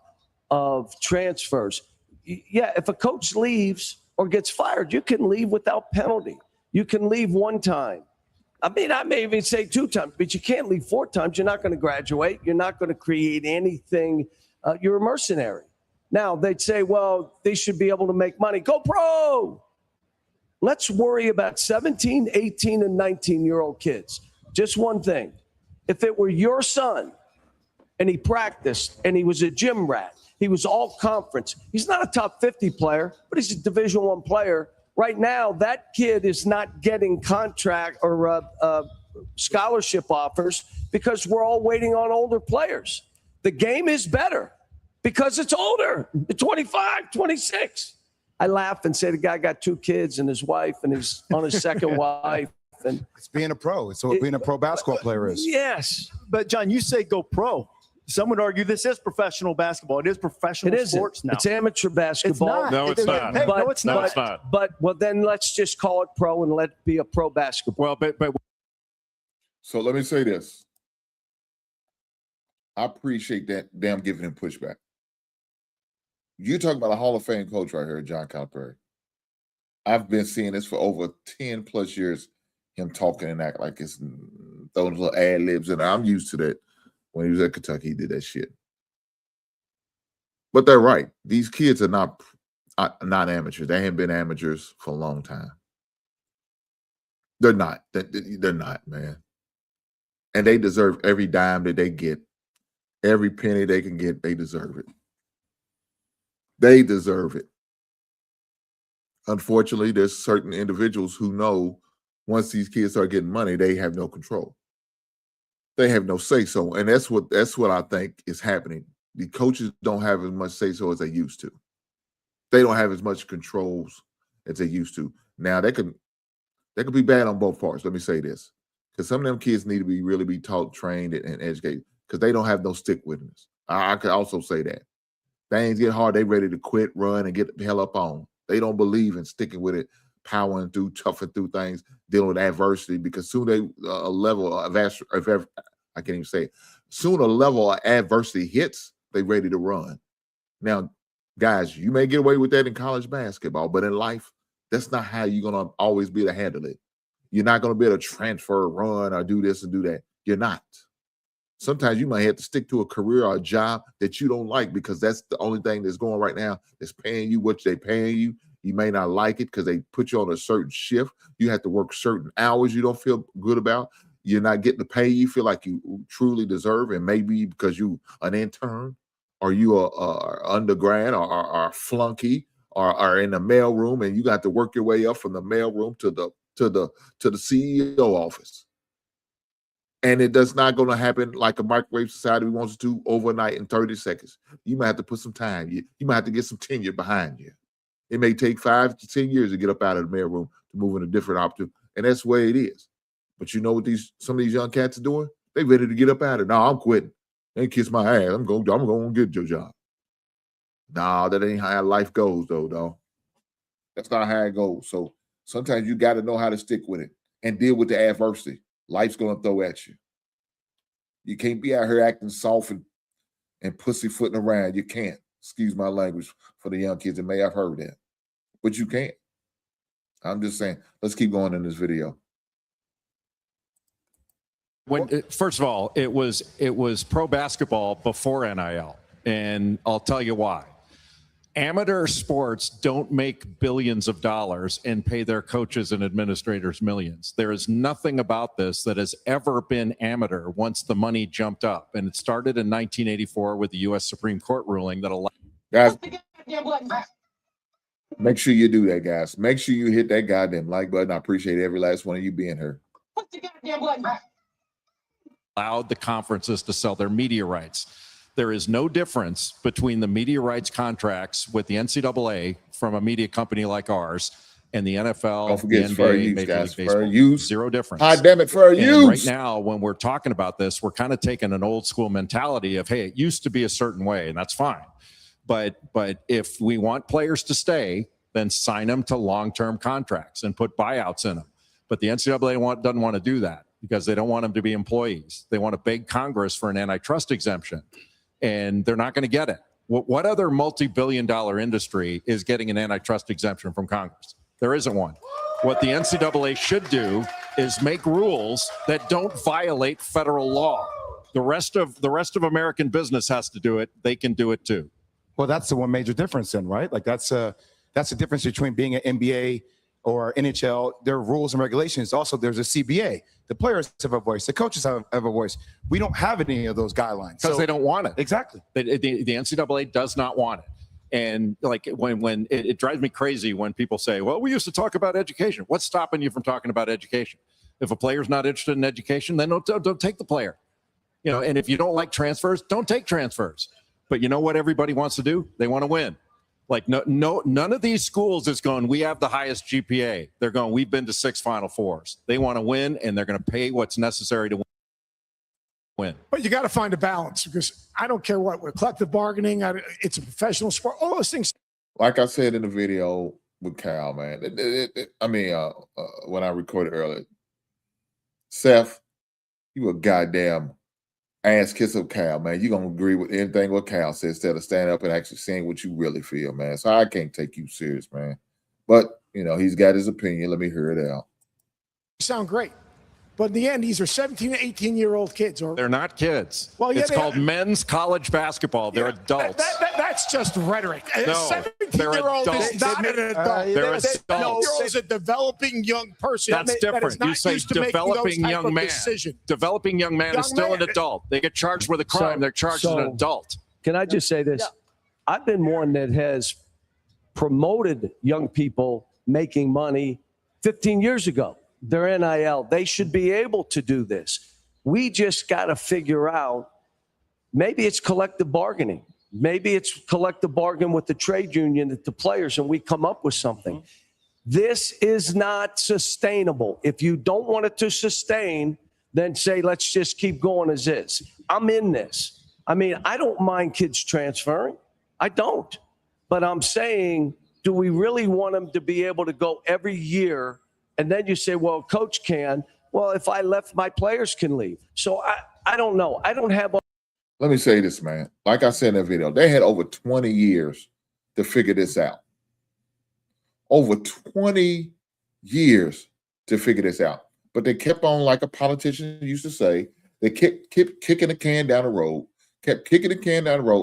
of transfers. Yeah, if a coach leaves or gets fired, you can leave without penalty. You can leave one time. I mean, I may even say 2 times, but you can't leave 4 times. You're not going to graduate. You're not going to create anything. You're a mercenary. Now, they'd say, well, they should be able to make money. Go pro. Let's worry about 17, 18, and 19-year-old kids. Just one thing. If it were your son and he practiced and he was a gym rat, he was all conference. He's not a top 50 player, but he's a Division I player. Right now, that kid is not getting contract or scholarship offers because we're all waiting on older players. The game is better because it's older, 25, 26. I laugh and say the guy got 2 kids and his wife and he's on his second wife. And it's being a pro. It's what being a pro basketball player is. Yes. But, John, you say go pro. Some would argue this is professional basketball. It is professional sports now. It's amateur basketball. It's not. No, it's not. Hey, no, it's not. It's not. But well, then let's just call it pro and let it be a pro basketball. Well, but So let me say this. I appreciate that them giving him pushback. You talking about a Hall of Fame coach right here, John Calipari. I've been seeing this for over 10 plus years, him talking and act like it's throwing little ad libs, and I'm used to that. When he was at Kentucky, he did that shit. But they're right. These kids are not amateurs. They haven't been amateurs for a long time. They're not. They're not, man. And they deserve every dime that they get. Every penny they can get, they deserve it. They deserve it. Unfortunately, there's certain individuals who know once these kids start getting money, they have no control. They have no say-so. And that's what I think is happening. The coaches don't have as much say-so as they used to. They don't have as much controls as they used to. Now, they could be bad on both parts. Let me say this. Because some of them kids need to really be taught, trained, and educated because they don't have no stick-witness. I could also say that. Things get hard, they ready to quit, run, and get the hell up on. They don't believe in sticking with it, powering through, toughing through things, dealing with adversity, because soon a level of I can't even say it. Soon a level of adversity hits, they ready to run. Now, guys, you may get away with that in college basketball, but in life, that's not how you're going to always be able to handle it. You're not going to be able to transfer, run, or do this and do that. You're not. Sometimes you might have to stick to a career or a job that you don't like because that's the only thing that's going right now that's paying you what they're paying you. You may not like it because they put you on a certain shift. You have to work certain hours you don't feel good about. You're not getting the pay you feel like you truly deserve, and maybe because you an intern or you are undergrad or a flunky or are in the mailroom, and you got to work your way up from the mailroom to the CEO office. And it does not going to happen like a microwave society wants to overnight in 30 seconds. You might have to put some time. You might have to get some tenure behind you. It may take 5 to 10 years to get up out of the mailroom to move in a different opportunity. And that's the way it is. But you know what some of these young cats are doing? They ready to get up out of it. No, I'm quitting. They kiss my ass. I'm going to get your job. No, that ain't how life goes, though, dog. That's not how it goes. So sometimes you got to know how to stick with it and deal with the adversity life's going to throw at you. You can't be out here acting soft and pussyfooting around. You can't. Excuse my language for the young kids that may have heard that. But you can't. I'm just saying, let's keep going in this video. First of all, it was pro basketball before NIL, and I'll tell you why. Amateur sports don't make billions of dollars and pay their coaches and administrators millions. There is nothing about this that has ever been amateur once the money jumped up. And it started in 1984 with the U.S. Supreme Court ruling that allowed. Guys, make sure you do that, guys. Make sure you hit that goddamn like button. I appreciate every last one of you being here. Allowed the conferences to sell their media rights. There is no difference between the media rights contracts with the NCAA from a media company like ours and the NFL, don't forget the fair NBA, use, Major guys. League Baseball. Fair use. Zero difference. God damn it, fair use. Right now, when we're talking about this, we're kind of taking an old school mentality of, hey, it used to be a certain way, and that's fine. But if we want players to stay, then sign them to long-term contracts and put buyouts in them. But the NCAA doesn't want to do that because they don't want them to be employees. They want to beg Congress for an antitrust exemption. And they're not going to get it. What other multi-billion-dollar industry is getting an antitrust exemption from Congress? There isn't one. What the NCAA should do is make rules that don't violate federal law. The rest of American business has to do it. They can do it too. Well, that's the one major difference then, right? Like that's the difference between being an NBA or NHL. There are rules and regulations. Also, there's a CBA. The players have a voice. The coaches have a voice. We don't have any of those guidelines. Because they don't want it. Exactly. The NCAA does not want it. And like when it drives me crazy when people say, well, we used to talk about education. What's stopping you from talking about education? If a player's not interested in education, then don't take the player. You know, and if you don't like transfers, don't take transfers. But you know what everybody wants to do? They want to win. Like none of these schools is going, we have the highest GPA. They're going, we've been to 6 Final Fours. They want to win, and they're going to pay what's necessary to win. But you got to find a balance because I don't care what we're collective bargaining. It's a professional sport. All those things. Like I said in the video with Cal, man. When I recorded earlier, Seth, you a goddamn Ass kiss up Cal, man. You're going to agree with anything what Cal says instead of standing up and actually saying what you really feel, man. So I can't take you serious, man. But, he's got his opinion. Let me hear it out. Sound great. But in the end, these are 17 and 18-year-old kids. They're not kids. Well, yeah, it's called men's college basketball. They're adults. That's just rhetoric. A No, 17-year-old is not an adult. They're adults. No, is a developing young person. That's different. You say developing young man. Developing young man is still an adult. They get charged with a crime. They're charged as an adult. Can I just say this? I've been one that has promoted young people making money 15 years ago. Their NIL. They should be able to do this. We just got to figure out, maybe it's collective bargaining. Maybe it's collective bargain with the trade union, the players, and we come up with something. This is not sustainable. If you don't want it to sustain, then say, let's just keep going as is. I'm in this. I mean, I don't mind kids transferring. I don't. But I'm saying, do we really want them to be able to go every year? And then you say, well, coach can. Well, if I left, my players can leave. So I don't know. I don't have. Let me say this, man. Like I said in the video, they had over 20 years to figure this out. Over 20 years to figure this out. But they kept on, like a politician used to say, they kept kicking the can down the road,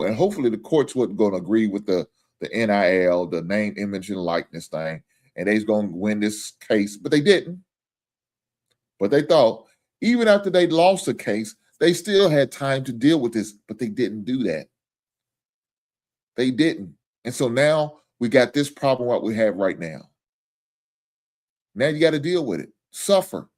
and hopefully the courts wasn't going to agree with the NIL, the name, image, and likeness thing. And they's going to win this case, but they didn't. But they thought, even after they lost the case, they still had time to deal with this, but they didn't do that. They didn't. And so now we got this problem what we have right now. Now you got to deal with it. Suffer.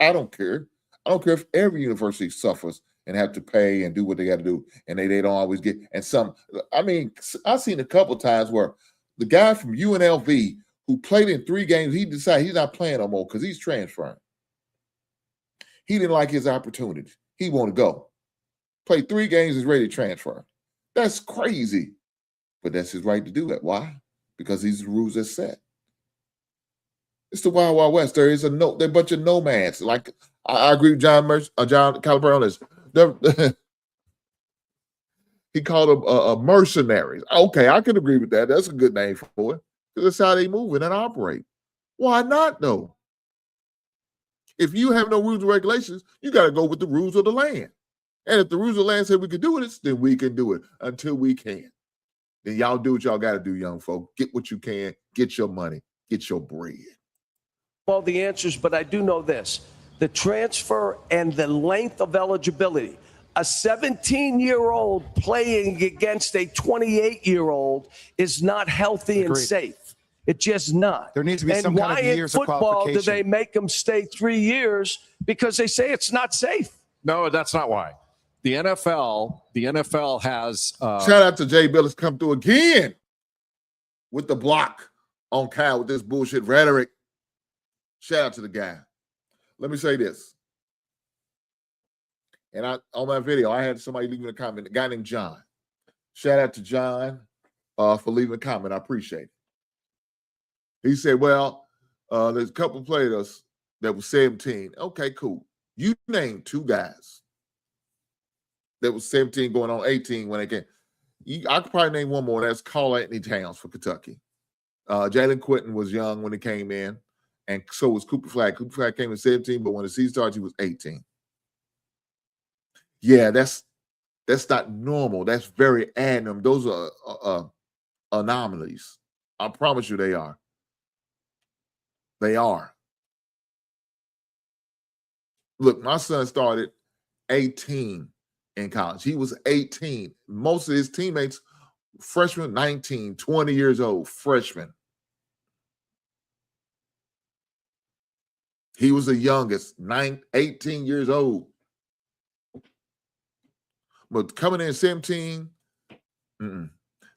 I don't care. I don't care if every university suffers and have to pay and do what they got to do, and they don't always get. And some, I mean, I've seen a couple times where the guy from UNLV who played in 3 games, he decided he's not playing no more because he's transferring. He didn't like his opportunity. He wanted to go. Played 3 games, is ready to transfer. That's crazy. But that's his right to do that. Why? Because these rules are set. It's the Wild Wild West. They're a bunch of nomads. Like I agree with John Calipari on this. He called them mercenaries. Okay, I can agree with that. That's a good name for it. Because that's how they move and operate. Why not, though? If you have no rules and regulations, you got to go with the rules of the land. And if the rules of the land say we can do this, then we can do it until we can. Then y'all do what y'all got to do, young folk. Get what you can. Get your money. Get your bread. All the answers, but I do know this. The transfer and the length of eligibility. A 17-year-old playing against a 28-year-old is not healthy and safe. It's just not. There needs to be some kind of years of qualification. Why in football do they make them stay 3 years? Because they say it's not safe. No, that's not why. The NFL has. Shout out to Jay Billis, come through again with the block on Kyle with this bullshit rhetoric. Shout out to the guy. Let me say this. And on my video, I had somebody leaving a comment, a guy named John. Shout out to John for leaving a comment. I appreciate it. He said, well, there's a couple of players that were 17. Okay, cool. You named 2 guys that was 17 going on 18 when they came. I could probably name one more. That's Carl Anthony Towns for Kentucky. Jalen Quinton was young when he came in, and so was Cooper Flagg. Cooper Flagg came in 17, but when the season started, he was 18. Yeah, that's not normal. That's very abnormal. Those are anomalies. I promise you they are. They are. Look, my son started 18 in college. He was 18. Most of his teammates, freshmen, 19, 20 years old, freshmen. He was the youngest, 18 years old. But coming in 17,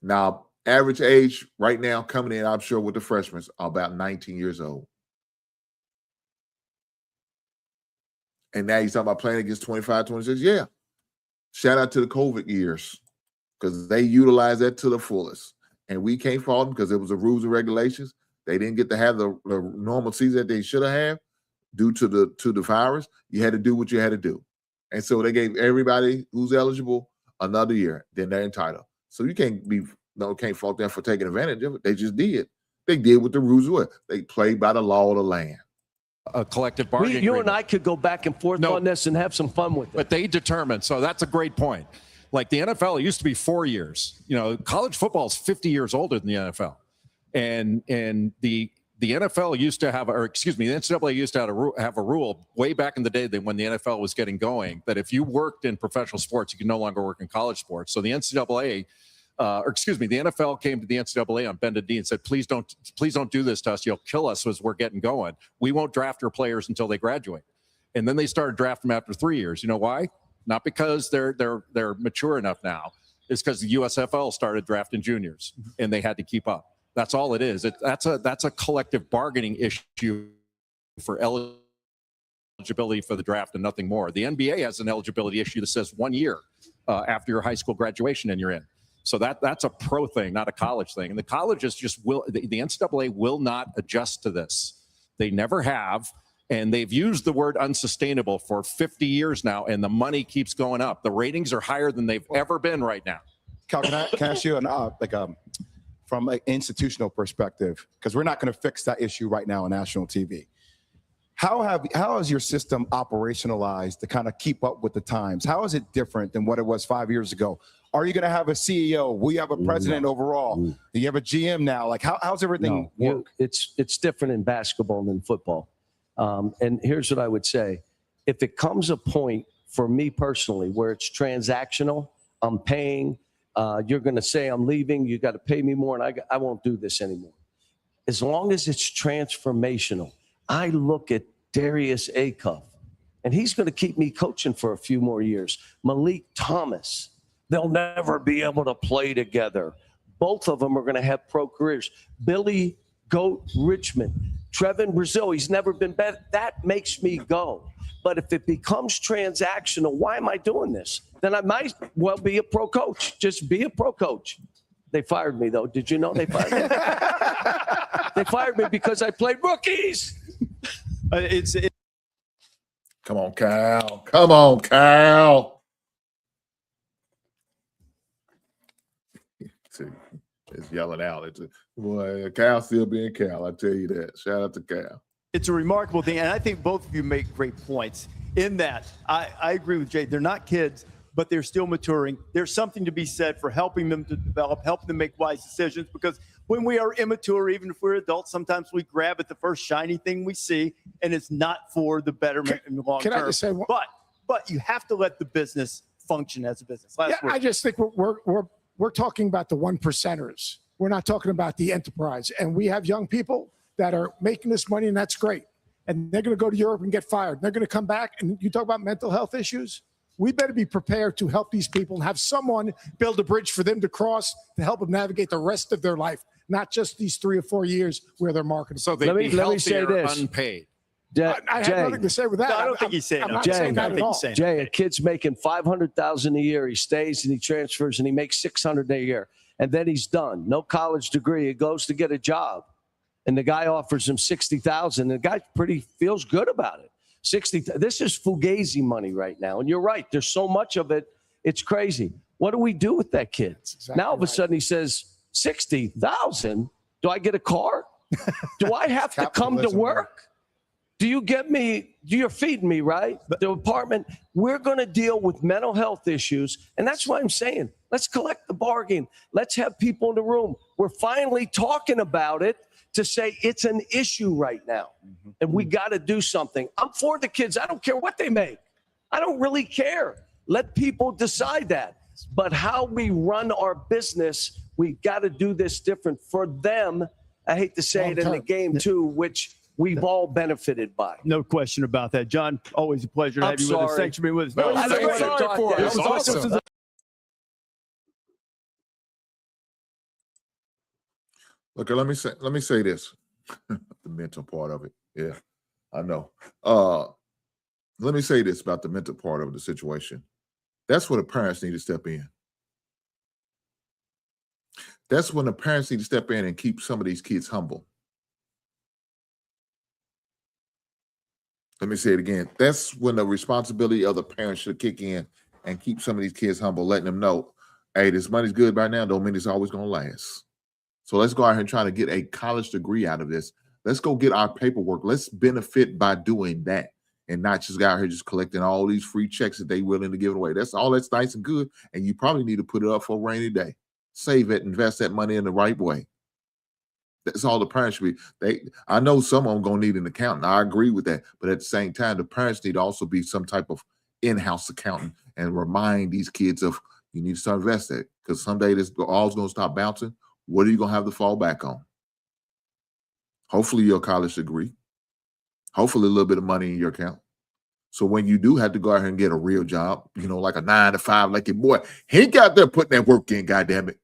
now average age right now coming in, I'm sure with the freshmen, are about 19 years old. And now he's talking about playing against 25, 26. Yeah. Shout out to the COVID years because they utilized that to the fullest. And we can't fault them because it was the rules and regulations. They didn't get to have the normal season that they should have had due to the virus. You had to do what you had to do. And so they gave everybody who's eligible another year. Then they're entitled. So you can't fault them for taking advantage of it. They just did. They did what the rules were. They played by the law of the land. A collective bargaining You agreement. and I could go back and forth on this and have some fun with it. But they determined. So that's a great point. Like the NFL, it used to be 4 years. You know, college football is 50 years older than the NFL. And the NFL used to have, or excuse me, the NCAA used to have a rule way back in the day that when the NFL was getting going, that if you worked in professional sports, you could no longer work in college sports. So the NCAA, the NFL came to the NCAA on bended knee and said, please don't do this to us. You'll kill us as we're getting going. We won't draft your players until they graduate. And then they started drafting them after 3 years. You know why? Not because they're mature enough now. It's because the USFL started drafting juniors and they had to keep up. That's all it is. That's a collective bargaining issue for eligibility for the draft and nothing more. The NBA has an eligibility issue that says 1 year after your high school graduation and you're in. So that's a pro thing, not a college thing. And the colleges the NCAA will not adjust to this. They never have. And they've used the word unsustainable for 50 years now, and the money keeps going up. The ratings are higher than they've ever been right now. Cal, can I ask you from an institutional perspective, because we're not going to fix that issue right now on national TV. How has your system operationalized to kind of keep up with the times? How is it different than what it was 5 years ago? Are you going to have a CEO? We have a president overall. Do you have a GM now? Like, how's everything work? It's different in basketball than football. And here's what I would say. If it comes a point for me personally where it's transactional, I'm paying, you're going to say I'm leaving, you got to pay me more, and I won't do this anymore. As long as it's transformational, I look at Darius Acuff, and he's going to keep me coaching for a few more years. Malik Thomas, they'll never be able to play together. Both of them are going to have pro careers. Billy Goat Richmond, Trevin Brazil, he's never been better. That makes me go. But if it becomes transactional, why am I doing this? Then I might well be a pro coach. Just be a pro coach. They fired me, though. Did you know they fired me? They fired me because I played rookies. Come on, Cal. Come on, Cal. See, it's yelling out. Boy, Cal still being Cal. I tell you that. Shout out to Cal. It's a remarkable thing, and I think both of you make great points in that. I agree with Jay. They're not kids, but they're still maturing. There's something to be said for helping them to develop, helping them make wise decisions, because when we are immature, even if we're adults, sometimes we grab at the first shiny thing we see, and it's not for the betterment in the long term. Can I just say but you have to let the business function as a business. I just think we're talking about the one percenters. We're not talking about the enterprise. And we have young people that are making this money, and that's great. And they're going to go to Europe and get fired. They're going to come back, and you talk about mental health issues. We better be prepared to help these people and have someone build a bridge for them to cross to help them navigate the rest of their life, not just these 3 or 4 years where they're marketing. So they'd be healthier unpaid. I have nothing to say with that. No, I don't think he's saying that. Saying that at all. Jay, a kid's making $500,000 a year. He stays and he transfers and he makes $600 a year. And then he's done. No college degree. He goes to get a job. And the guy offers him $60,000. And the guy feels good about it. This is fugazi money right now. And you're right. There's so much of it. It's crazy. What do we do with that kid? Exactly now, all of a sudden, he says, $60,000? Do I get a car? Do I have to come to work? Do you get me? You're feeding me, right? The apartment. We're going to deal with mental health issues. And that's why I'm saying, let's collect the bargain. Let's have people in the room. We're finally talking about it to say it's an issue right now. And we got to do something. I'm for the kids. I don't care what they make. I don't really care. Let people decide that. But how we run our business, we got to do this different for them. I hate to say it in the game too, which we've all benefited by. No question about that. John, always a pleasure to have you with us. Thanks for being with us. No, I don't sorry for it. It was awesome. Look, let me say this. The mental part of it. Yeah, I know. Let me say this about the mental part of the situation. That's where the parents need to step in. That's when the parents need to step in and keep some of these kids humble. Let me say it again. That's when the responsibility of the parents should kick in and keep some of these kids humble, letting them know, hey, this money's good right now, don't mean it's always going to last. So let's go out here and try to get a college degree out of this. Let's go get our paperwork. Let's benefit by doing that and not just go out here just collecting all these free checks that they willing to give away. That's nice and good. And you probably need to put it up for a rainy day. Save it, invest that money in the right way. That's all the parents should be. I know some of them going to need an accountant. I agree with that. But at the same time, the parents need to also be some type of in-house accountant and remind these kids of, you need to start investing, because someday this all's going to stop bouncing. What are you going to have to fall back on? Hopefully your college degree. Hopefully a little bit of money in your account. So when you do have to go out here and get a real job, like a 9 to 5, like your boy, he ain't out there putting that work in, goddammit.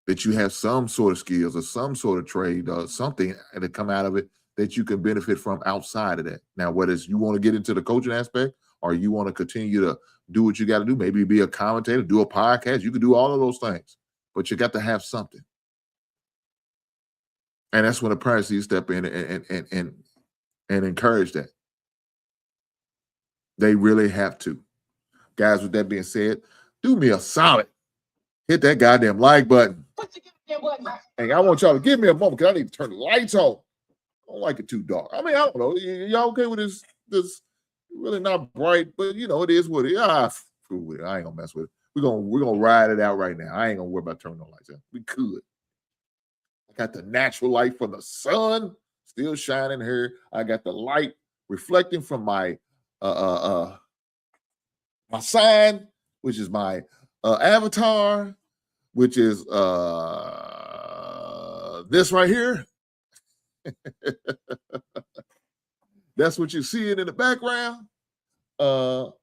That you have some sort of skills or some sort of trade or something to come out of it that you can benefit from outside of that. Now, whether it's you want to get into the coaching aspect or you want to continue to do what you got to do, maybe be a commentator, do a podcast, you can do all of those things, but you got to have something. And that's when the parents need to step in and encourage that. They really have to. Guys, with that being said, do me a solid. Hit that goddamn like button. Hey, I want y'all to give me a moment because I need to turn the lights on. I don't like it too dark. I mean, I don't know. Y'all okay with this really not bright, but it is what it is. Fool with it. I ain't gonna mess with it. We're gonna ride it out right now. I ain't gonna worry about turning the lights on. We could. I got the natural light from the sun still shining here. I got the light reflecting from my my sign, which is my avatar, which is this right here. That's what you're seeing in the background. For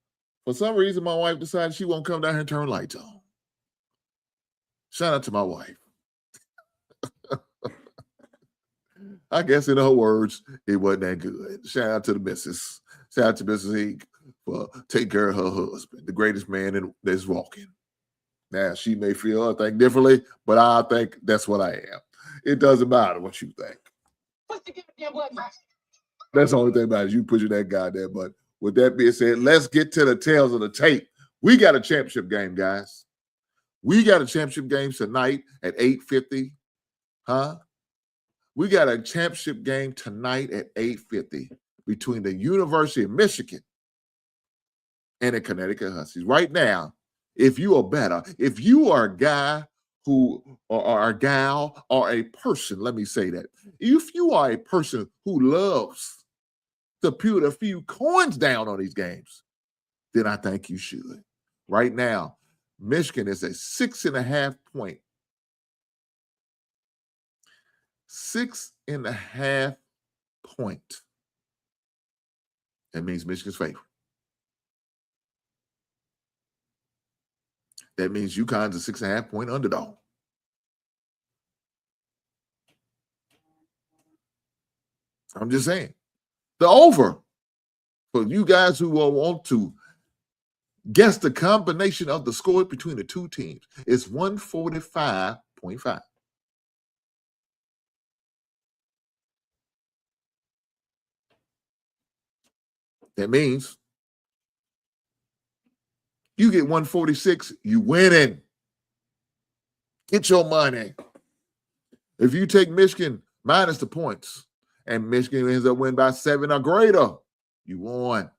some reason, my wife decided she won't come down here and turn lights on. Shout out to my wife. I guess in her words, it wasn't that good. Shout out to the missus. Shout out to Mrs. Ink for taking care of her husband, the greatest man that's walking. Now, she may feel I think differently, but I think that's what I am. It doesn't matter what you think. That's the only thing about it. You pushing that goddamn button. With that being said, let's get to the tails of the tape. We got a championship game, guys. We got a championship game tonight at 8:50. Huh? We got a championship game tonight at 8:50 between the University of Michigan and the Connecticut Huskies. Right now, if you are better, if you are a guy who or a gal or a person, let me say that. If you are a person who loves to put a few coins down on these games, then I think you should. Right now, Michigan is a 6.5 point. 6.5 point. That means Michigan's favorite. That means UConn's a 6.5 point underdog. I'm just saying. The over, for you guys who will want to guess the combination of the score between the two teams, is 145.5. That means you get 146, you winning. Get your money. If you take Michigan minus the points and Michigan ends up winning by 7 or greater, you won.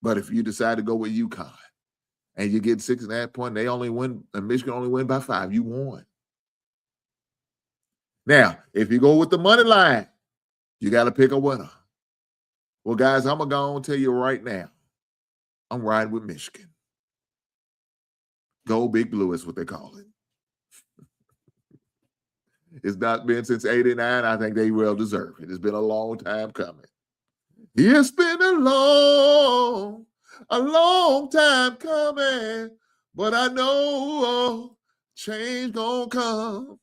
But if you decide to go with UConn and you get 6.5 points, they only win, and Michigan only win by 5, you won. Now, if you go with the money line, you got to pick a winner. Well, guys, I'm going to go and tell you right now, I'm riding with Michigan. Go Big Blue is what they call it. It's not been since 89. I think they well deserve it. It's been a long time coming. It's been a long time coming, but I know change gonna come.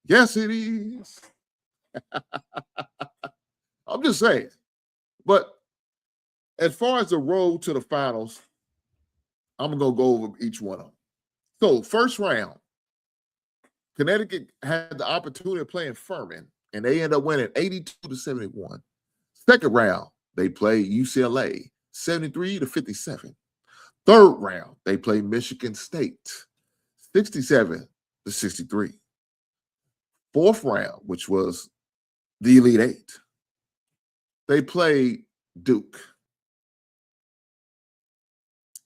Yes, it is. I'm just saying. But as far as the road to the finals, I'm going to go over each one of them. So, first round, Connecticut had the opportunity of playing Furman and they end up winning 82-71. Second round, they played UCLA 73-57. Third round, they played Michigan State 67-63. Fourth round, which was the Elite Eight, they played Duke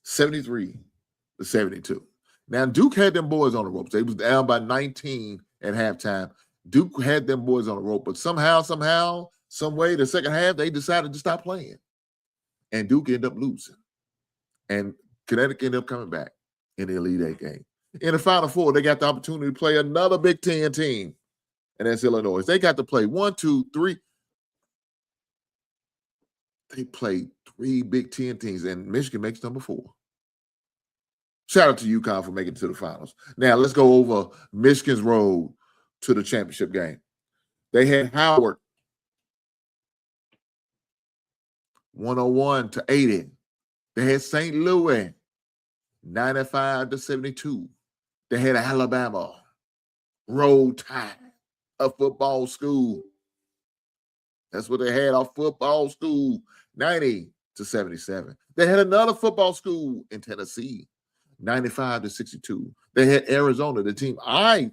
73-72. Now, Duke had them boys on the ropes. They was down by 19 at halftime. Duke had them boys on the rope, but somehow, some way, the second half, they decided to stop playing. And Duke ended up losing. And Connecticut ended up coming back in the Elite Eight game. In the Final Four, they got the opportunity to play another Big Ten team, and that's Illinois. They got to play 1, 2, 3. They played 3 Big Ten teams, and Michigan makes number 4. Shout out to UConn for making it to the finals. Now, let's go over Michigan's road to the championship game. They had Howard 101-80. They had St. Louis 95-72. They had Alabama road tie, a football school. That's what they had, a football school, 90-77. They had another football school in Tennessee, 95-62. They had Arizona, the team I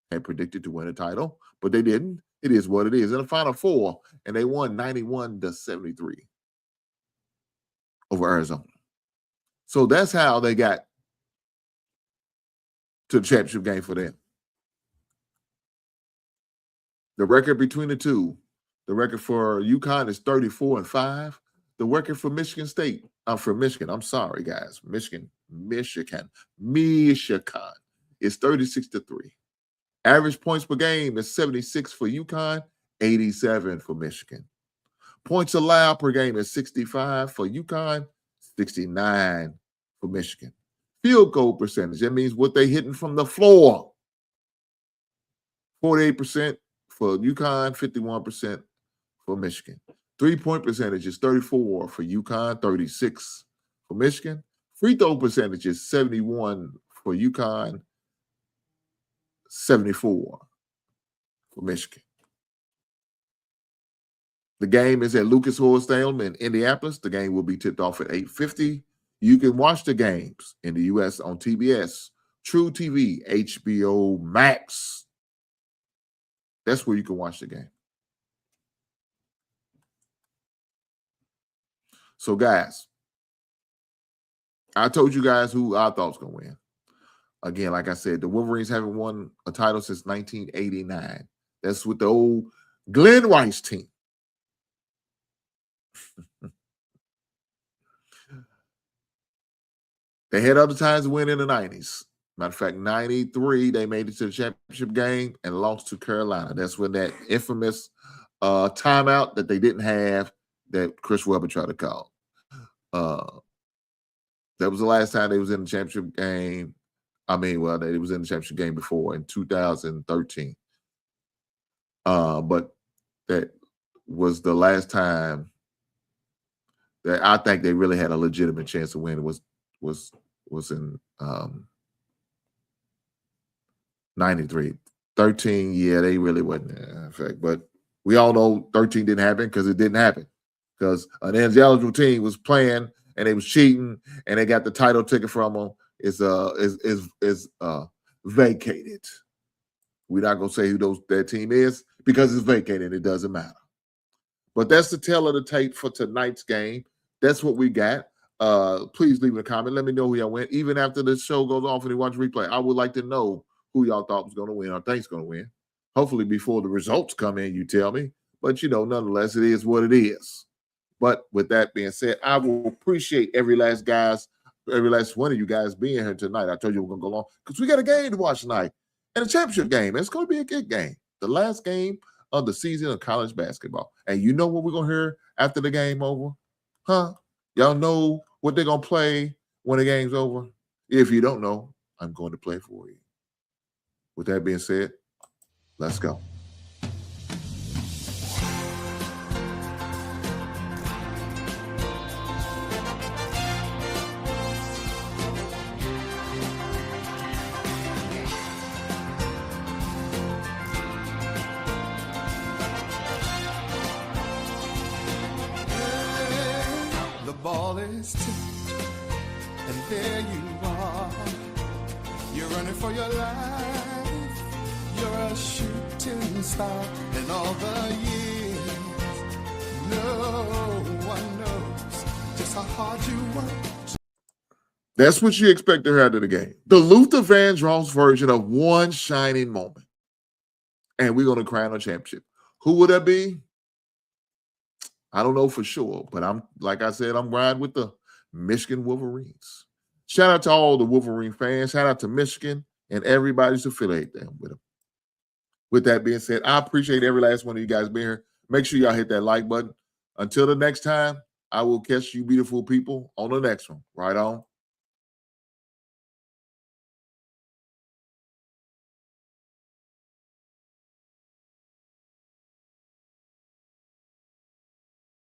had predicted to win a title, but they didn't. It is what it is. In the Final Four, and they won 91-73 over Arizona. So that's how they got to the championship game for them. The record between the two, the record for UConn is 34-5. The record for Michigan State, I'm sorry, guys. Michigan is 36-3. Average points per game is 76 for UConn, 87 for Michigan. Points allowed per game is 65 for UConn, 69 for Michigan. Field goal percentage, that means what they hitting from the floor. 48% for UConn, 51% for Michigan. 3-point percentage is 34 for UConn, 36 for Michigan. Free throw percentage is 71 for UConn, 74 for Michigan. The game is at Lucas Oil Stadium in Indianapolis. The game will be tipped off at 8:50. You can watch the games in the U.S. on TBS, True TV, HBO Max. That's where you can watch the game. So, guys, I told you guys who I thought was going to win. Again, like I said, the Wolverines haven't won a title since 1989. That's with the old Glenn Rice team. They had other times to win in the 90s. Matter of fact, 93, they made it to the championship game and lost to Carolina. That's when that infamous timeout that they didn't have that Chris Webber tried to call. That was the last time they was in the championship game. They was in the championship game before in 2013. But that was the last time that I think they really had a legitimate chance to win. It was in 93. 13, yeah, they really wasn't there, in fact. But we all know 13 didn't happen because it didn't happen. Because an ineligible team was playing and they was cheating and they got the title ticket from them. Is vacated. We're not gonna say who that team is because it's vacated. It doesn't matter. But that's the tale of the tape for tonight's game. That's what we got. Please leave a comment. Let me know who y'all win. Even after the show goes off and you watch replay, I would like to know who y'all thought was going to win or think's going to win. Hopefully before the results come in, you tell me. But, nonetheless, it is what it is. But with that being said, I will appreciate every last one of you guys being here tonight. I told you we're going to go long because we got a game to watch tonight and a championship game. It's going to be a good game. The last game of the season of college basketball. And you know what we're going to hear after the game over? Huh? Y'all know what they're going to play when the game's over? If you don't know, I'm going to play for you. With that being said, let's go. ball is tipped, and there you are. You're running for your life. You're a shooting star, and all the years, no one knows just how hard you work. That's what you expect to hear out of the game. The Luther Vandross version of one shining moment. And we're going to crown a championship. Who would that be? I don't know for sure, but like I said, I'm riding with the Michigan Wolverines. Shout out to all the Wolverine fans. Shout out to Michigan and everybody's affiliated them with them. With that being said, I appreciate every last one of you guys being here. Make sure y'all hit that like button. Until the next time, I will catch you beautiful people on the next one. Right on.